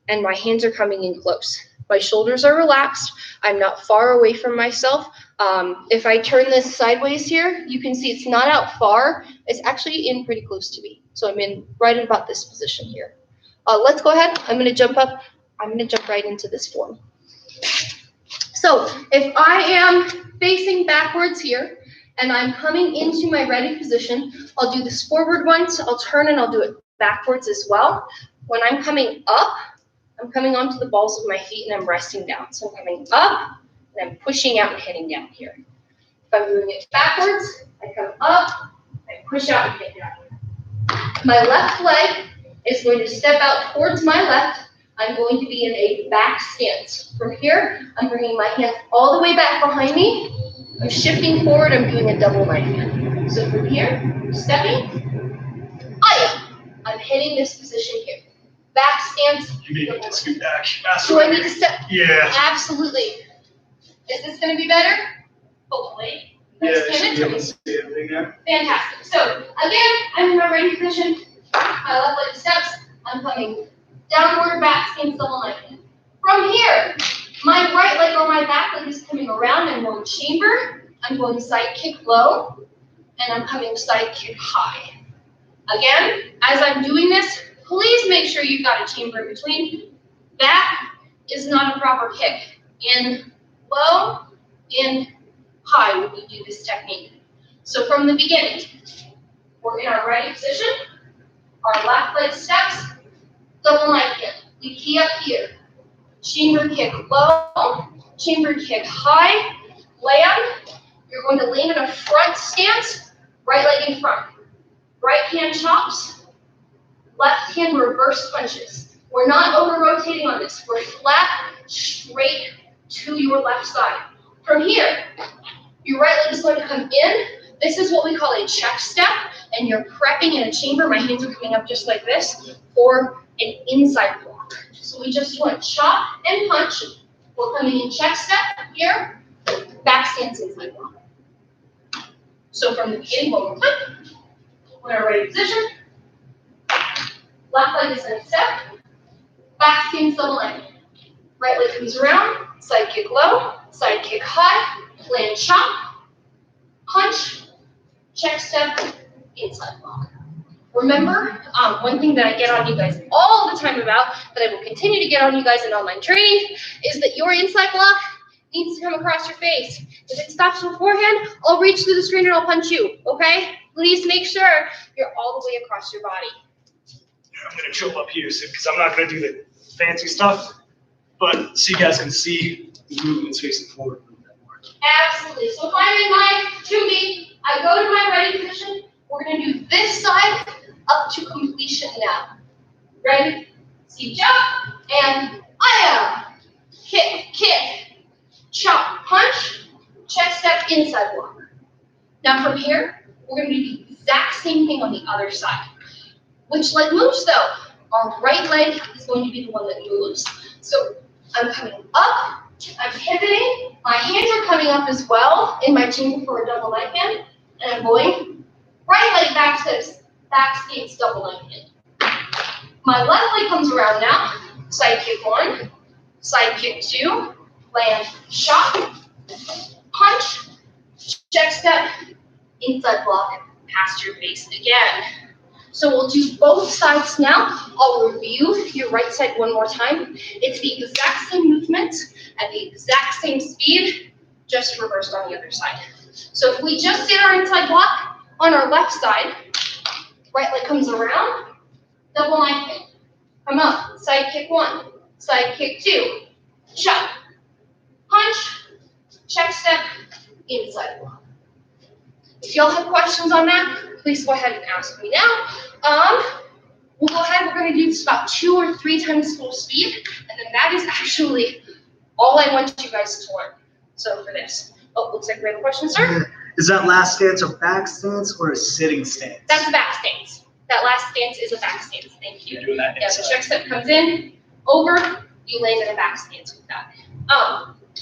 and my hands are coming in close. My shoulders are relaxed. I'm not far away from myself. If I turn this sideways here, you can see it's not out far. It's actually in pretty close to me. So I'm in right at about this position here. Let's go ahead. I'm going to jump up. I'm going to jump right into this form. So if I am facing backwards here, and I'm coming into my ready position, I'll do this forward once, I'll turn, and I'll do it backwards as well. When I'm coming up, I'm coming onto the balls of my feet, and I'm resting down. So I'm coming up, and I'm pushing out and hitting down here. If I'm doing it backwards, I come up, I push out and hit down. My left leg is going to step out towards my left. I'm going to be in a back stance. From here, I'm bringing my hands all the way back behind me. I'm shifting forward. I'm doing a double knife hand. So from here, I'm stepping. I'm hitting this position here. Back stance. You need to scoot back. Do I need to step? Yeah. Absolutely. Is this going to be better? Hopefully. Yeah, Let's you should be able to it. see everything there. Fantastic. So again, I'm in my ready position. My left leg steps. I'm coming downward back stance double knife hand. From here, my right leg or my back leg is coming around. I'm going chamber. I'm going side kick low. And I'm coming side kick high. Again, as I'm doing this, please make sure you've got a chamber in between. That is not a proper kick. In low, in high when we do this technique. So from the beginning, we're in our ready position. Our left leg steps, double knife hand. We key up here. Chamber kick low, chamber kick high, land. You're going to land in a front stance, right leg in front. Right hand chops, left hand reverse punches. We're not over-rotating on this. We're flat, straight to your left side. From here, your right leg is going to come in. This is what we call a check step, and you're prepping in a chamber. My hands are coming up just like this, or an inside block. So we just want to chop and punch. We're coming in check step here, back stance inside block. So from the beginning, one more time. We're in our ready position. Left leg is going to step, back stance double leg. Right leg comes around, side kick low, side kick high, land chop, punch, check step, inside block. Remember, one thing that I get on you guys all the time about, that I will continue to get on you guys in online training, is that your inside block needs to come across your face. If it stops beforehand, I'll reach through the screen and I'll punch you, okay? Please make sure you're all the way across your body. I'm going to chill up here because I'm not going to do the fancy stuff, but so you guys can see the movements facing forward a little bit more. Absolutely. So if I'm in my 2B, I go to my ready position. We're going to do this side up to completion now. Ready? See, jump, and kick, chop, punch, check step, inside block. Now from here, we're going to do the exact same thing on the other side. Which leg moves though? Our right leg is going to be the one that moves. So I'm coming up, I'm pivoting. My hands are coming up as well in my chamber for a double knife hand. And I'm going right leg back skates, double knife hand. My left leg comes around now. Side kick 1, side kick 2, land, shot, punch, check step, inside block, past your face again. So we'll do both sides now. I'll review your right side one more time. It's the exact same movement at the exact same speed, just reversed on the other side. So if we just did our inside block on our left side, right leg comes around, double knife kick. Come up, side kick 1, side kick 2, shot, punch, check step, inside block. If y'all have questions on that, please go ahead and ask me now. We'll go ahead, we're gonna do this about 2 or 3 times full speed, and then that is actually all I want you guys to learn. So for this, looks like we have a question, sir. Is that last stance a back stance or a sitting stance? That's a back stance. That last stance is a back stance, thank you. You're doing that Yeah, the inside. check step comes in, over, you land in a back stance with that.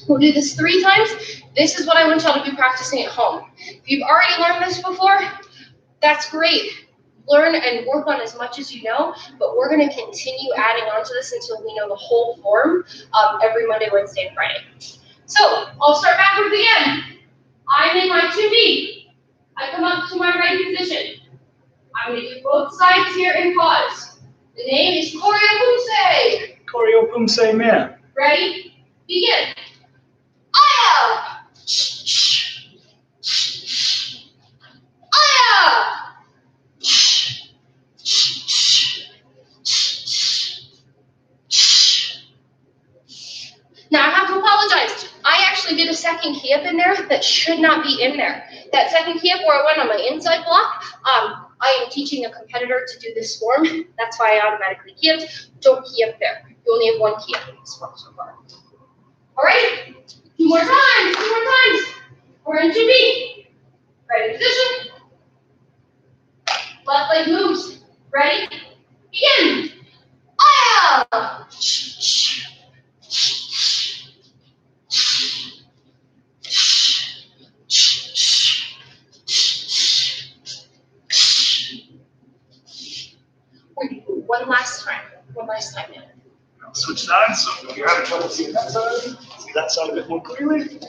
We'll do this 3 times. This is what I want y'all to be practicing at home. If you've already learned this before, that's great. Learn and work on as much as you know, but we're gonna continue adding on to this until we know the whole form every Monday, Wednesday, and Friday. So I'll start backwards again. I'm in my 2B. I come up to my right position. I'm gonna do both sides here and pause. The name is Choreopumse. Choreopumse, man. Ready? Begin. Aya! Aya! Now I have to apologize. I actually did a second key up in there that should not be in there. That second key up where I went on my inside block, I am teaching a competitor to do this form. That's why I automatically key up. Don't key up there. You only have 1 key up in this form so far. All right, 2 more times. We're in 2B. Ready, position. Left leg moves. Ready? Begin. Aya! We're gonna do one last time now. I'll switch sides, so if you're having trouble seeing that side, see that side a bit more clearly.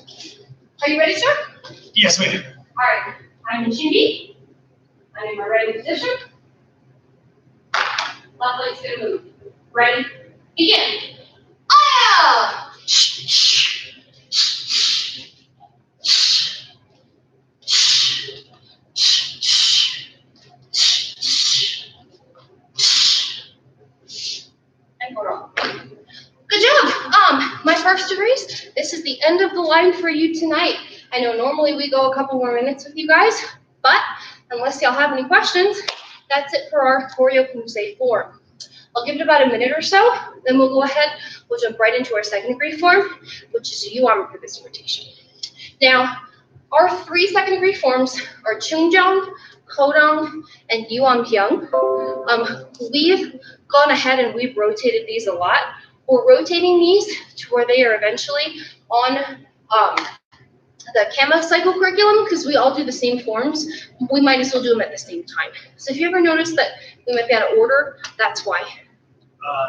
Are you ready, sir? Yes, ma'am. All right, I'm in 2B. I'm in my ready position. Left leg's gonna move. Ready? Begin. Aya! And we're off. Good job. My first degrees, this is the end of the line for you tonight. I know normally we go a couple more minutes with you guys, but unless y'all have any questions, that's it for our Choreopumse form. I'll give it about a minute or so, then we'll go ahead, we'll jump right into our second degree form, which is Yuam for this rotation. Now, our 3 second degree forms are Chungjang, Kodong, and Yuambyung. We've gone ahead and we've rotated these a lot. We're rotating these to where they are eventually on the KMA cycle curriculum because we all do the same forms. We might as well do them at the same time. So if you ever notice that we might be out of order, that's why.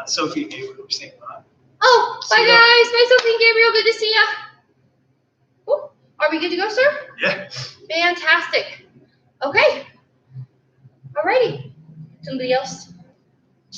Sophie and Gabriel were saying that. Oh, bye See ya. guys. Bye Sophie and Gabriel. Good to see ya. Oh, are we good to go, sir? Yeah. Fantastic. Okay. Alrighty. Somebody else?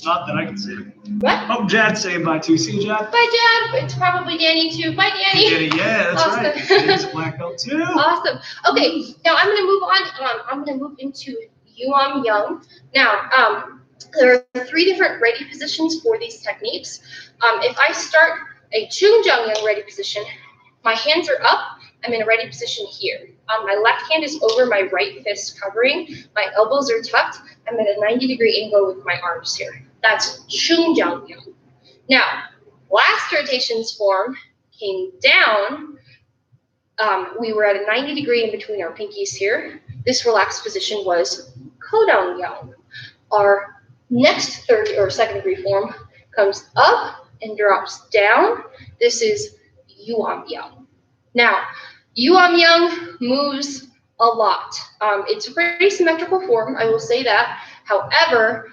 Not that I can see. What? Oh, Jad's saying bye too. See you, Jad? Bye, Dad. It's probably Danny too. Bye, Danny. Yeah, that's Awesome. right. Danny's a black belt too. Awesome. Okay, now I'm going to move on. I'm going to move into Yuambyung. Now, there are 3 different ready positions for these techniques. If I start a Chungjang ready position, my hands are up. I'm in a ready position here. My left hand is over my right fist covering. My elbows are tucked. I'm at a 90-degree angle with my arms here. That's Chungjang. Now, last rotation's form came down. We were at a 90-degree in between our pinkies here. This relaxed position was Kodong. Our next third or second degree form comes up and drops down. This is Yuan-yang. Now, Yuan-yang moves a lot. It's a pretty symmetrical form, I will say that. However,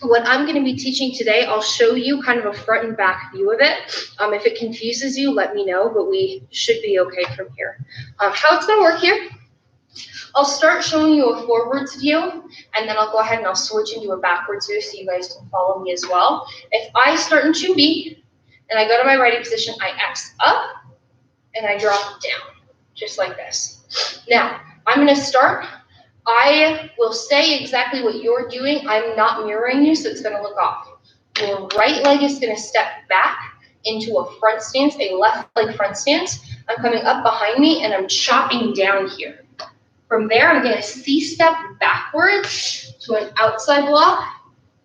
what I'm going to be teaching today, I'll show you kind of a front and back view of it. If it confuses you, let me know, but we should be okay from here. How it's going to work here, I'll start showing you a forwards view, and then I'll go ahead and I'll switch into a backwards view so you guys can follow me as well. If I start in 2B, and I go to my ready position, I X up, and I drop down, just like this. Now, I'm going to start. I will say exactly what you're doing. I'm not mirroring you, so it's going to look off. Your right leg is going to step back into a front stance, a left leg front stance. I'm coming up behind me, and I'm chopping down here. From there, I'm going to C-step backwards to an outside block,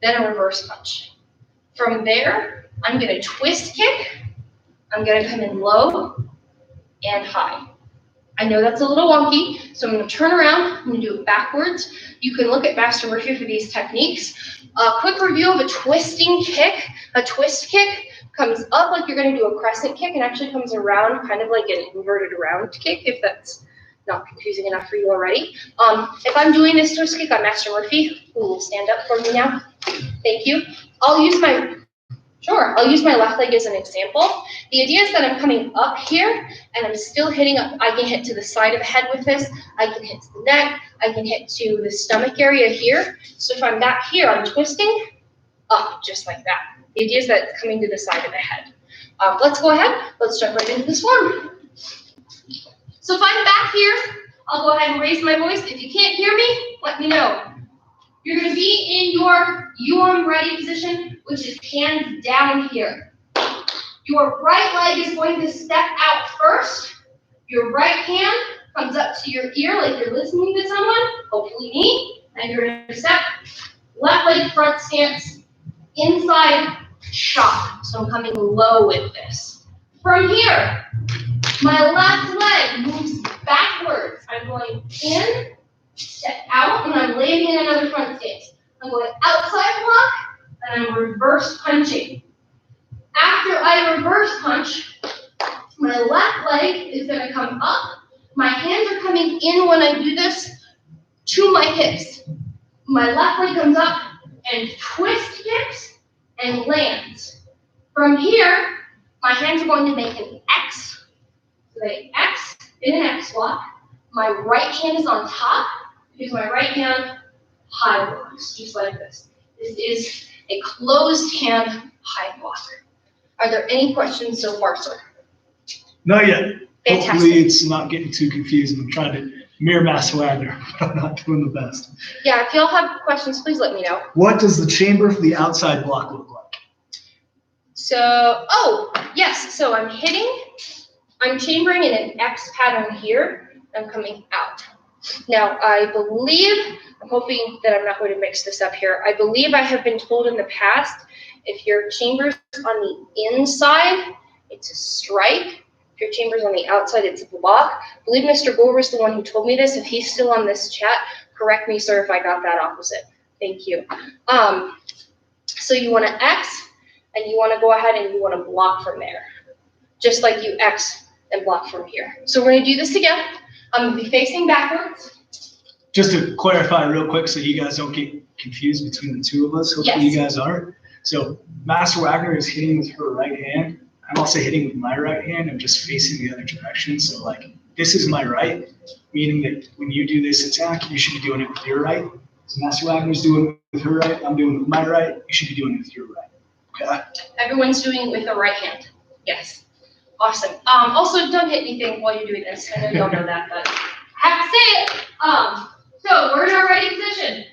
then a reverse punch. From there, I'm going to twist kick. I'm going to come in low and high. I know that's a little wonky, so I'm going to turn around. I'm going to do it backwards. You can look at Master Murphy for these techniques. A quick review of a twisting kick. A twist kick comes up like you're going to do a crescent kick and actually comes around kind of like an inverted round kick, if that's not confusing enough for you already. If I'm doing this twist kick, I'm Master Murphy, who will stand up for me now. Thank you. I'll use my left leg as an example. The idea is that I'm coming up here and I'm still hitting up. I can hit to the side of the head with this. I can hit to the neck. I can hit to the stomach area here. So if I'm back here, I'm twisting up just like that. The idea is that it's coming to the side of the head. Let's go ahead. Let's jump right into this form. So if I'm back here, I'll go ahead and raise my voice. If you can't hear me, let me know. You're going to be in your Yuan ready position, which is hands down here. Your right leg is going to step out first. Your right hand comes up to your ear like you're listening to someone, hopefully me, and you're going to step left leg front stance, inside chop. So I'm coming low with this. From here, my left leg moves backwards. I'm going in, step out, and I'm landing in another front stance. I'm going outside block, and I'm reverse punching. After I reverse punch, my left leg is going to come up. My hands are coming in when I do this to my hips. My left leg comes up and twist kicks and lands. From here, my hands are going to make an X. So they X in an X block. My right hand is on top because my right hand high blocks, just like this. This is a closed hand high block. Are there any questions so far, sir? Not yet. Fantastic. Hopefully it's not getting too confusing. I'm trying to mirror Master Wagner, but I'm not doing the best. Yeah, if y'all have questions, please let me know. What does the chamber for the outside block look like? So, yes, so I'm chambering in an X pattern here. I'm coming out. Now, I'm hoping that I'm not going to mix this up here. I believe I have been told in the past, if your chamber's on the inside, it's a strike. If your chamber's on the outside, it's a block. I believe Mr. Gore was the one who told me this. If he's still on this chat, correct me, sir, if I got that opposite. Thank you. So you want to X, and you want to go ahead and you want to block from there, just like you X and block from here. So we're going to do this again. I'm going to be facing backwards. Just to clarify real quick so you guys don't get confused between the two of us, hopefully Yes. you guys aren't. So Master Wagner is hitting with her right hand. I'm also hitting with my right hand. I'm just facing the other direction. So like this is my right, meaning that when you do this attack, you should be doing it with your right. So Master Wagner's doing it with her right. I'm doing it with my right. You should be doing it with your right. Okay? Everyone's doing it with the right hand. Yes. Awesome. Also, don't hit anything while you're doing this. I know y'all know that, but I have to say it. So we're in our ready position.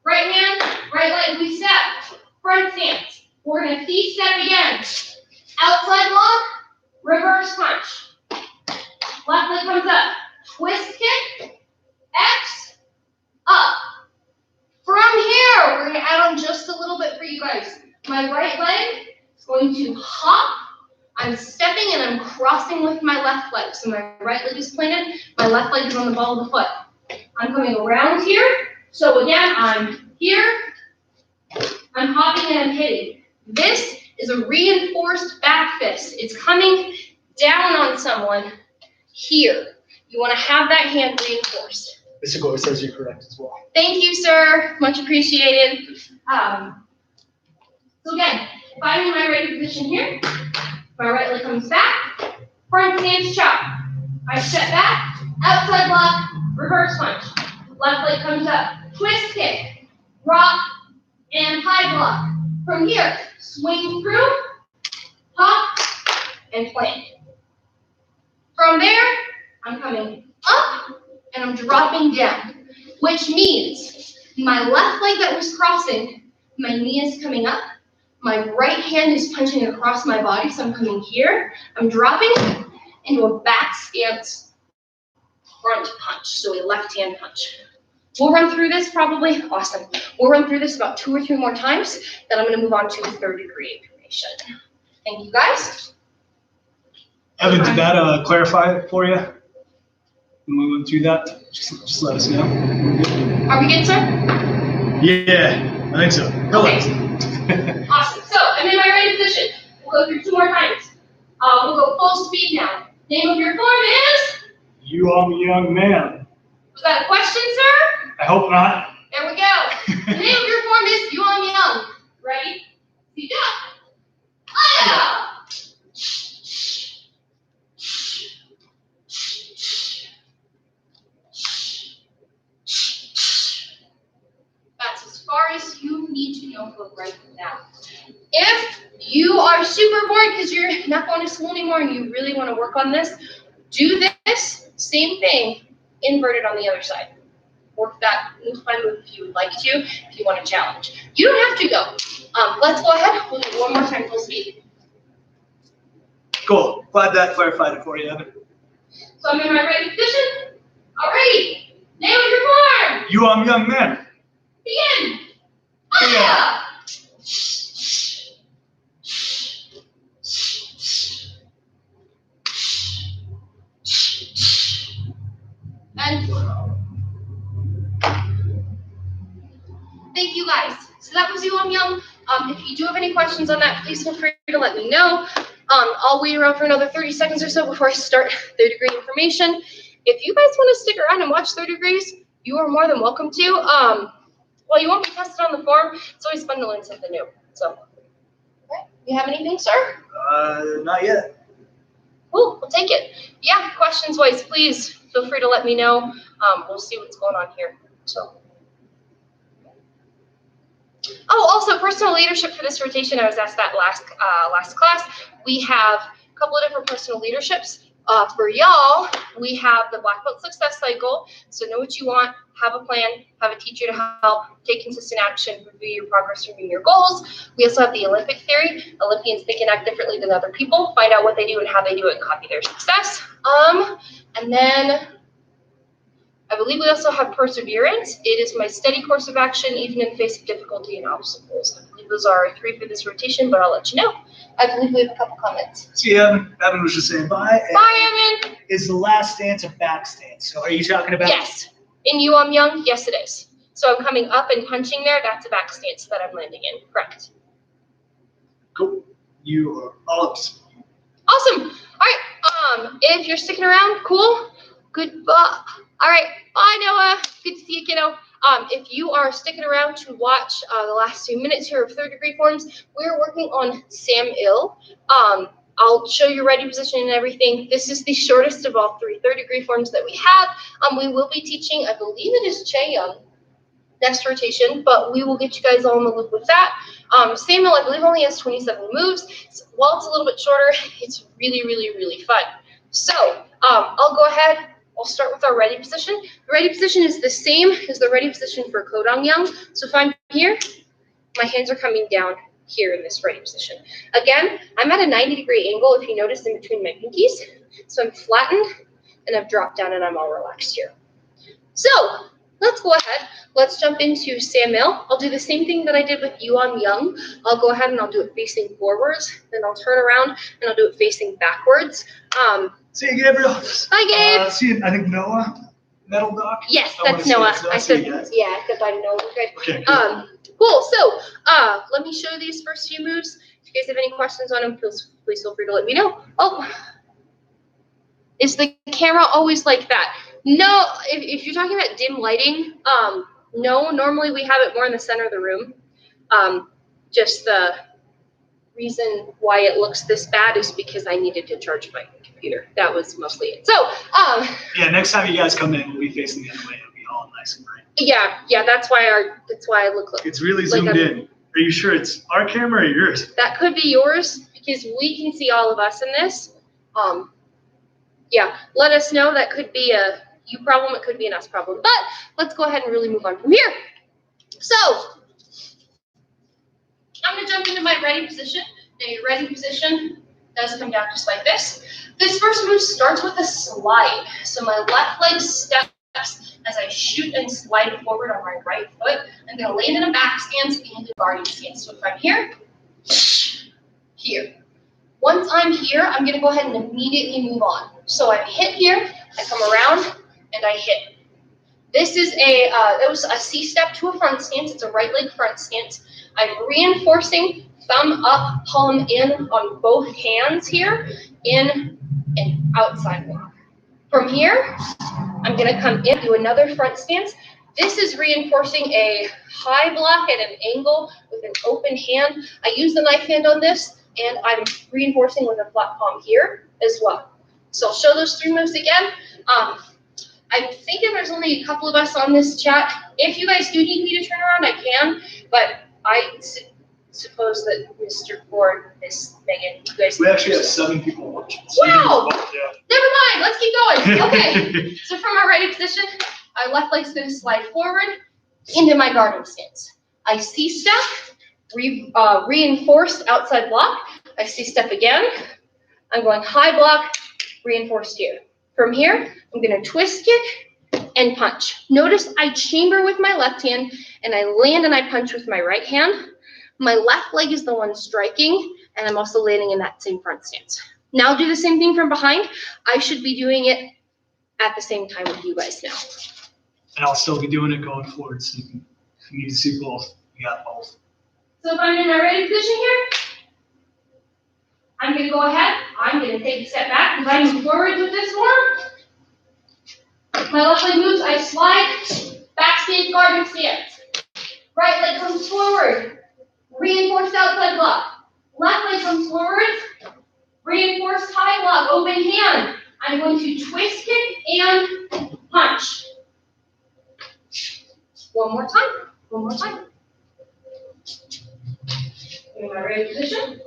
Right hand, right leg, we step. Front stance. We're going to C-step again. Outside block, reverse punch. Left leg comes up. Twist kick, X, up. From here, we're going to add on just a little bit for you guys. My right leg is going to hop. I'm stepping and I'm crossing with my left leg. So my right leg is planted, my left leg is on the ball of the foot. I'm coming around here. So again, I'm here, I'm hopping and I'm hitting. This is a reinforced back fist. It's coming down on someone here. You want to have that hand reinforced. Mr. Gore says you're correct as well. Thank you, sir. Much appreciated. So again, if I'm in my ready position here, my right leg comes back, front stance chop. I step back, outside block, reverse punch. Left leg comes up, twist kick, drop, and high block. From here, swing through, pop, and plant. From there, I'm coming up, and I'm dropping down, which means my left leg that was crossing, my knee is coming up, my right hand is punching across my body, so I'm coming here, I'm dropping into a back stance front punch, so a left hand punch. We'll run through this probably, awesome. We'll run through this about 2 or 3 more times, then I'm gonna move on to third degree information. Thank you guys. Evan, did that clarify it for you? When we went through that, just let us know. Are we good, sir? Yeah, I think so. Go Okay. Awesome. So I'm in my ready position. We'll go through 2 more times. We'll go full speed now. Name of your form is? You are a young man. Was that a question, sir? I hope not. There we go. The name of your form is You On Young. Ready? Speed up. Ah! That's as far as you need to know for right now. If you are super bored because you're not going to school anymore and you really want to work on this, do this same thing inverted on the other side. Work that move by move if you would like to, if you want to challenge. You don't have to go. Let's go ahead. We'll do it one more time full speed. Cool. Glad that clarified it for you, Evan. So I'm in my ready position. All right. Name of your form. You are a young man. Begin. Yeah. And thank you guys. So that was You On Young. If you do have any questions on that, please feel free to let me know. I'll wait around for another 30 seconds or so before I start third degree information. If you guys want to stick around and watch third degrees, you are more than welcome to. Well, you won't be tested on the form. It's always fun to learn something new. So, okay. You have anything, sir? Not yet. Cool, we'll take it. Yeah, questions-wise, please feel free to let me know. We'll see what's going on here. So. Oh, also personal leadership for this rotation. I was asked that last class. We have a couple of different personal leaderships. For y'all, we have the Black Belt Success Cycle. So know what you want, have a plan, have a teacher to help, take consistent action, review your progress, review your goals. We also have the Olympic theory. Olympians think and act differently than other people. Find out what they do and how they do it and copy their success. And then I believe we also have perseverance. It is my steady course of action, even in the face of difficulty and obstacles. I believe those are 3 for this rotation, but I'll let you know. I believe we have a couple comments. See, Evan was just saying bye. Bye, Evan. Is the last stance a back stance? So are you talking about? Yes. In You I'm Young, yes it is. So I'm coming up and punching there. That's a back stance that I'm landing in. Correct. Cool. You are all up. Awesome. All right. If you're sticking around, cool. Goodbye. All right. Bye, Noah. Good to see you, kiddo. If you are sticking around to watch the last few minutes here of third degree forms, we're working on Sam Ill. I'll show you ready position and everything. This is the shortest of all 3 third degree forms that we have. We will be teaching, I believe it is Che Young next rotation, but we will get you guys all in the loop with that. Samuel, I believe, only has 27 moves. So while it's a little bit shorter, it's really, really, really fun. So I'll go ahead. I'll start with our ready position. The ready position is the same as the ready position for Kodong Young. So if I'm here, my hands are coming down here in this ready position. Again, I'm at a 90-degree angle, if you notice, in between my pinkies. So I'm flattened, and I've dropped down, and I'm all relaxed here. So let's go ahead. Let's jump into Sam Mill. I'll do the same thing that I did with You On Young. I'll go ahead and I'll do it facing forwards. Then I'll turn around, and I'll do it facing backwards. See you, Gabriel. Hi, Gabe. See you, I think Noah, Metal Doc. Yes, I that's wanna Noah. see it, so I I'll see said, you guys. I said bye to Noah. Okay. Okay, cool. Cool. So let me show you these first few moves. If you you guys have any questions on them, please feel free to let me know. Oh, is the camera always like that? No, if you're talking about dim lighting, no, normally we have it more in the center of the room. Just the reason why it looks this bad is because I needed to charge my computer. That was mostly it. So, yeah, next time you guys come in, we'll be facing the other way. It'll be all nice and bright. yeah, that's why I look like it's really zoomed in. Are you sure it's our camera or yours? that could be yours because we can see all of us in this. Yeah, let us know. That could be a you problem. It could be an us problem. But let's go ahead and really move on from here. So I'm going to jump into my ready position. Now your ready position does come down just like this. This first move starts with a slide. So my left leg steps as I shoot and slide forward on my right foot. I'm going to land in a back stance and a guarding stance. So if I'm here. Once I'm here, I'm going to go ahead and immediately move on. So I hit here, I come around, and I hit. This is it was a C-step to a front stance. It's a right leg front stance. I'm reinforcing thumb up, palm in on both hands here, in and outside walk. From here, I'm going to come in, do another front stance. This is reinforcing a high block at an angle with an open hand. I use the knife hand on this, and I'm reinforcing with a flat palm here as well. So I'll show those 3 moves again. I'm thinking there's only a couple of us on this chat. If you guys do need me to turn around, I can, but I suppose that Mr. Ford, Miss Megan, you guys. We actually have 7 people watching. Wow! Yeah. Never mind, let's keep going. Okay, so from our ready position, my left leg's going to slide forward into my guarding stance. I C-step, reinforced outside block. I C-step again. I'm going high block, reinforced here. From here, I'm going to twist kick and punch. Notice I chamber with my left hand, and I land and I punch with my right hand. My left leg is the one striking, and I'm also landing in that same front stance. Now I'll do the same thing from behind. I should be doing it at the same time with you guys now. And I'll still be doing it going forward, so if you need to see both, you got both. So if I'm in my ready position here, I'm going to go ahead. I'm going to take a step back because I move forward with this one. My left leg moves, I slide, back stance, guarding stance. Right leg comes forward, reinforced outside block. Left leg comes forward, reinforced high block, open hand. I'm going to twist kick and punch. One more time. In my ready position,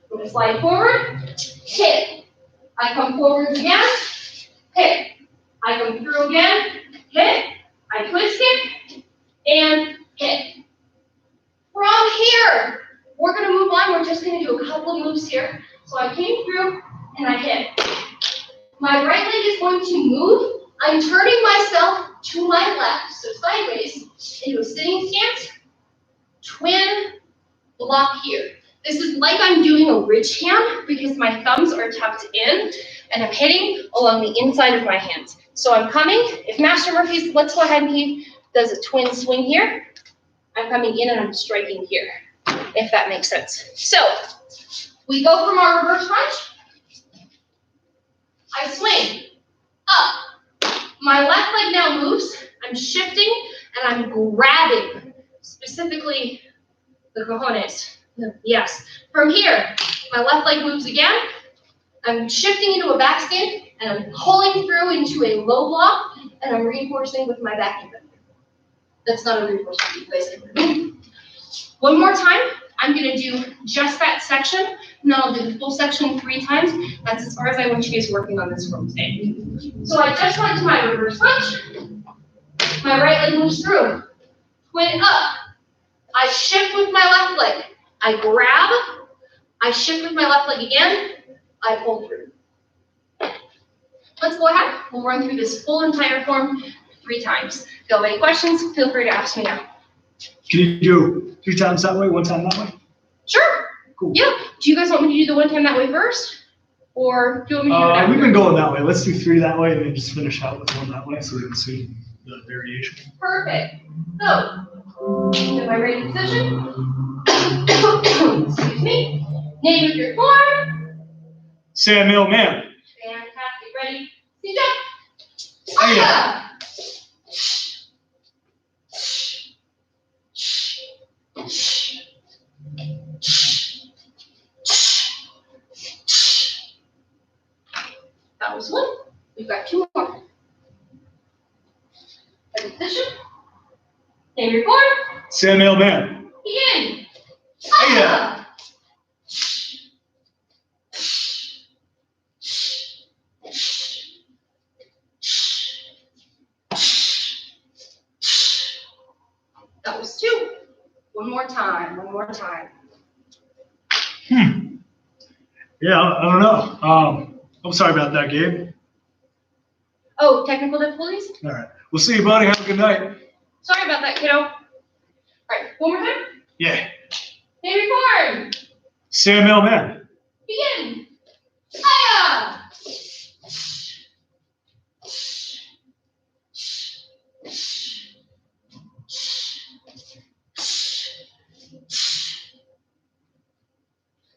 I'm going to slide forward, hit. I come forward again, hit. I come through again, hit. I twist kick and hit. From here, we're going to move on. We're just going to do a couple of moves here. So I came through and I hit. My right leg is going to move. I'm turning myself to my left, so sideways, into a sitting stance, twin block here. This is like I'm doing a ridge hand because my thumbs are tucked in and I'm hitting along the inside of my hands. So I'm coming, if Master Murphy's, let's go ahead and he does a twin swing here. I'm coming in and I'm striking here, if that makes sense. So we go from our reverse punch. I swing up. My left leg now moves. I'm shifting and I'm grabbing, specifically the cojones. Yes. From here, my left leg moves again. I'm shifting into a back stand and I'm pulling through into a low block and I'm reinforcing with my back hand. That's not a reinforcement, you guys can. One more time, I'm going to do just that section, and then I'll do the full section 3 times. That's as far as I want you guys working on this from today. So I just went to my reverse punch. My right leg moves through. Twin up. I shift with my left leg. I grab. I shift with my left leg again. I pull through. Let's go ahead. We'll run through this full entire form 3 times. If you have any questions, feel free to ask me now. Can you do 3 times that way, 1 time that way? Sure. Cool. Yeah. Do you guys want me to do the 1 time that way first? Or do you want me to do that? We've been going that way. Let's do 3 that way and then just finish out with 1 that way so we can see the variation. Perfect. So, in my ready position. Excuse me. Name of your form. Samuel Man. Fantastic. Ready? See jump. Hiya. That was one. We've got two more. Ready, position. Name your form. Samuel Man. Begin. Hiya. That was two. One more time. One more time. Yeah, I don't know. I'm sorry about that, Gabe. Oh, technical difficulties? All right. We'll see you, buddy. Have a good night. Sorry about that, kiddo. All right, one more time. Yeah. Name your form. Samuel Man. Begin. Hiya.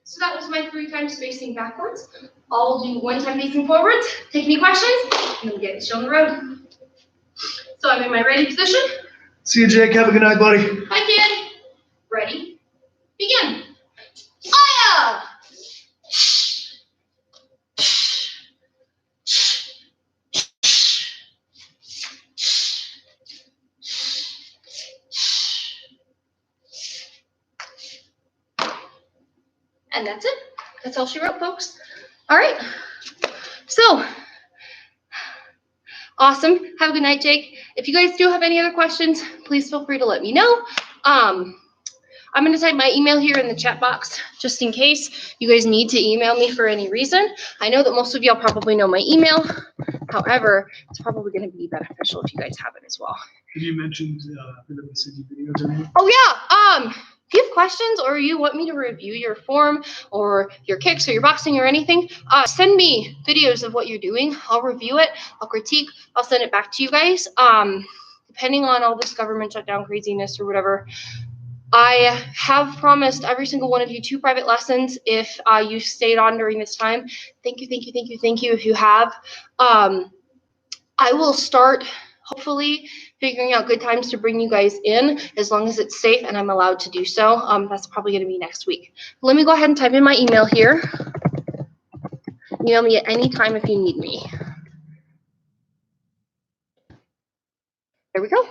So that was my 3 times facing backwards. I'll do 1 time facing forwards. Take any questions, and we'll get the show on the road. So I'm in my ready position. See you, Jake. Have a good night, buddy. Hi, kid. Ready. Begin. Hiya. And that's it. That's all she wrote, folks. All right. So, awesome. Have a good night, Jake. If you guys do have any other questions, please feel free to let me know. I'm going to type my email here in the chat box just in case you guys need to email me for any reason. I know that most of y'all probably know my email. However, it's probably going to be beneficial if you guys have it as well. Have you mentioned the city videos or anything? Oh, yeah. If you have questions or you want me to review your form or your kicks or your boxing or anything, send me videos of what you're doing. I'll review it. I'll critique. I'll send it back to you guys. Depending on all this government shutdown craziness or whatever, I have promised every single one of you 2 private lessons if you stayed on during this time. Thank you, thank you, thank you, thank you if you have. I will start hopefully figuring out good times to bring you guys in as long as it's safe and I'm allowed to do so. That's probably going to be next week. Let me go ahead and type in my email here. Email me at any time if you need me. There we go.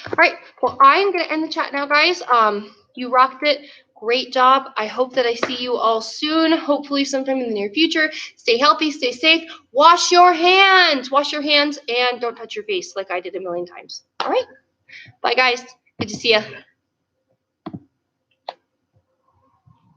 All right, well, I'm going to end the chat now, guys. You rocked it. Great job. I hope that I see you all soon, hopefully sometime in the near future. Stay healthy, stay safe. Wash your hands, and don't touch your face like I did a million times. All right, bye, guys. Good to see you.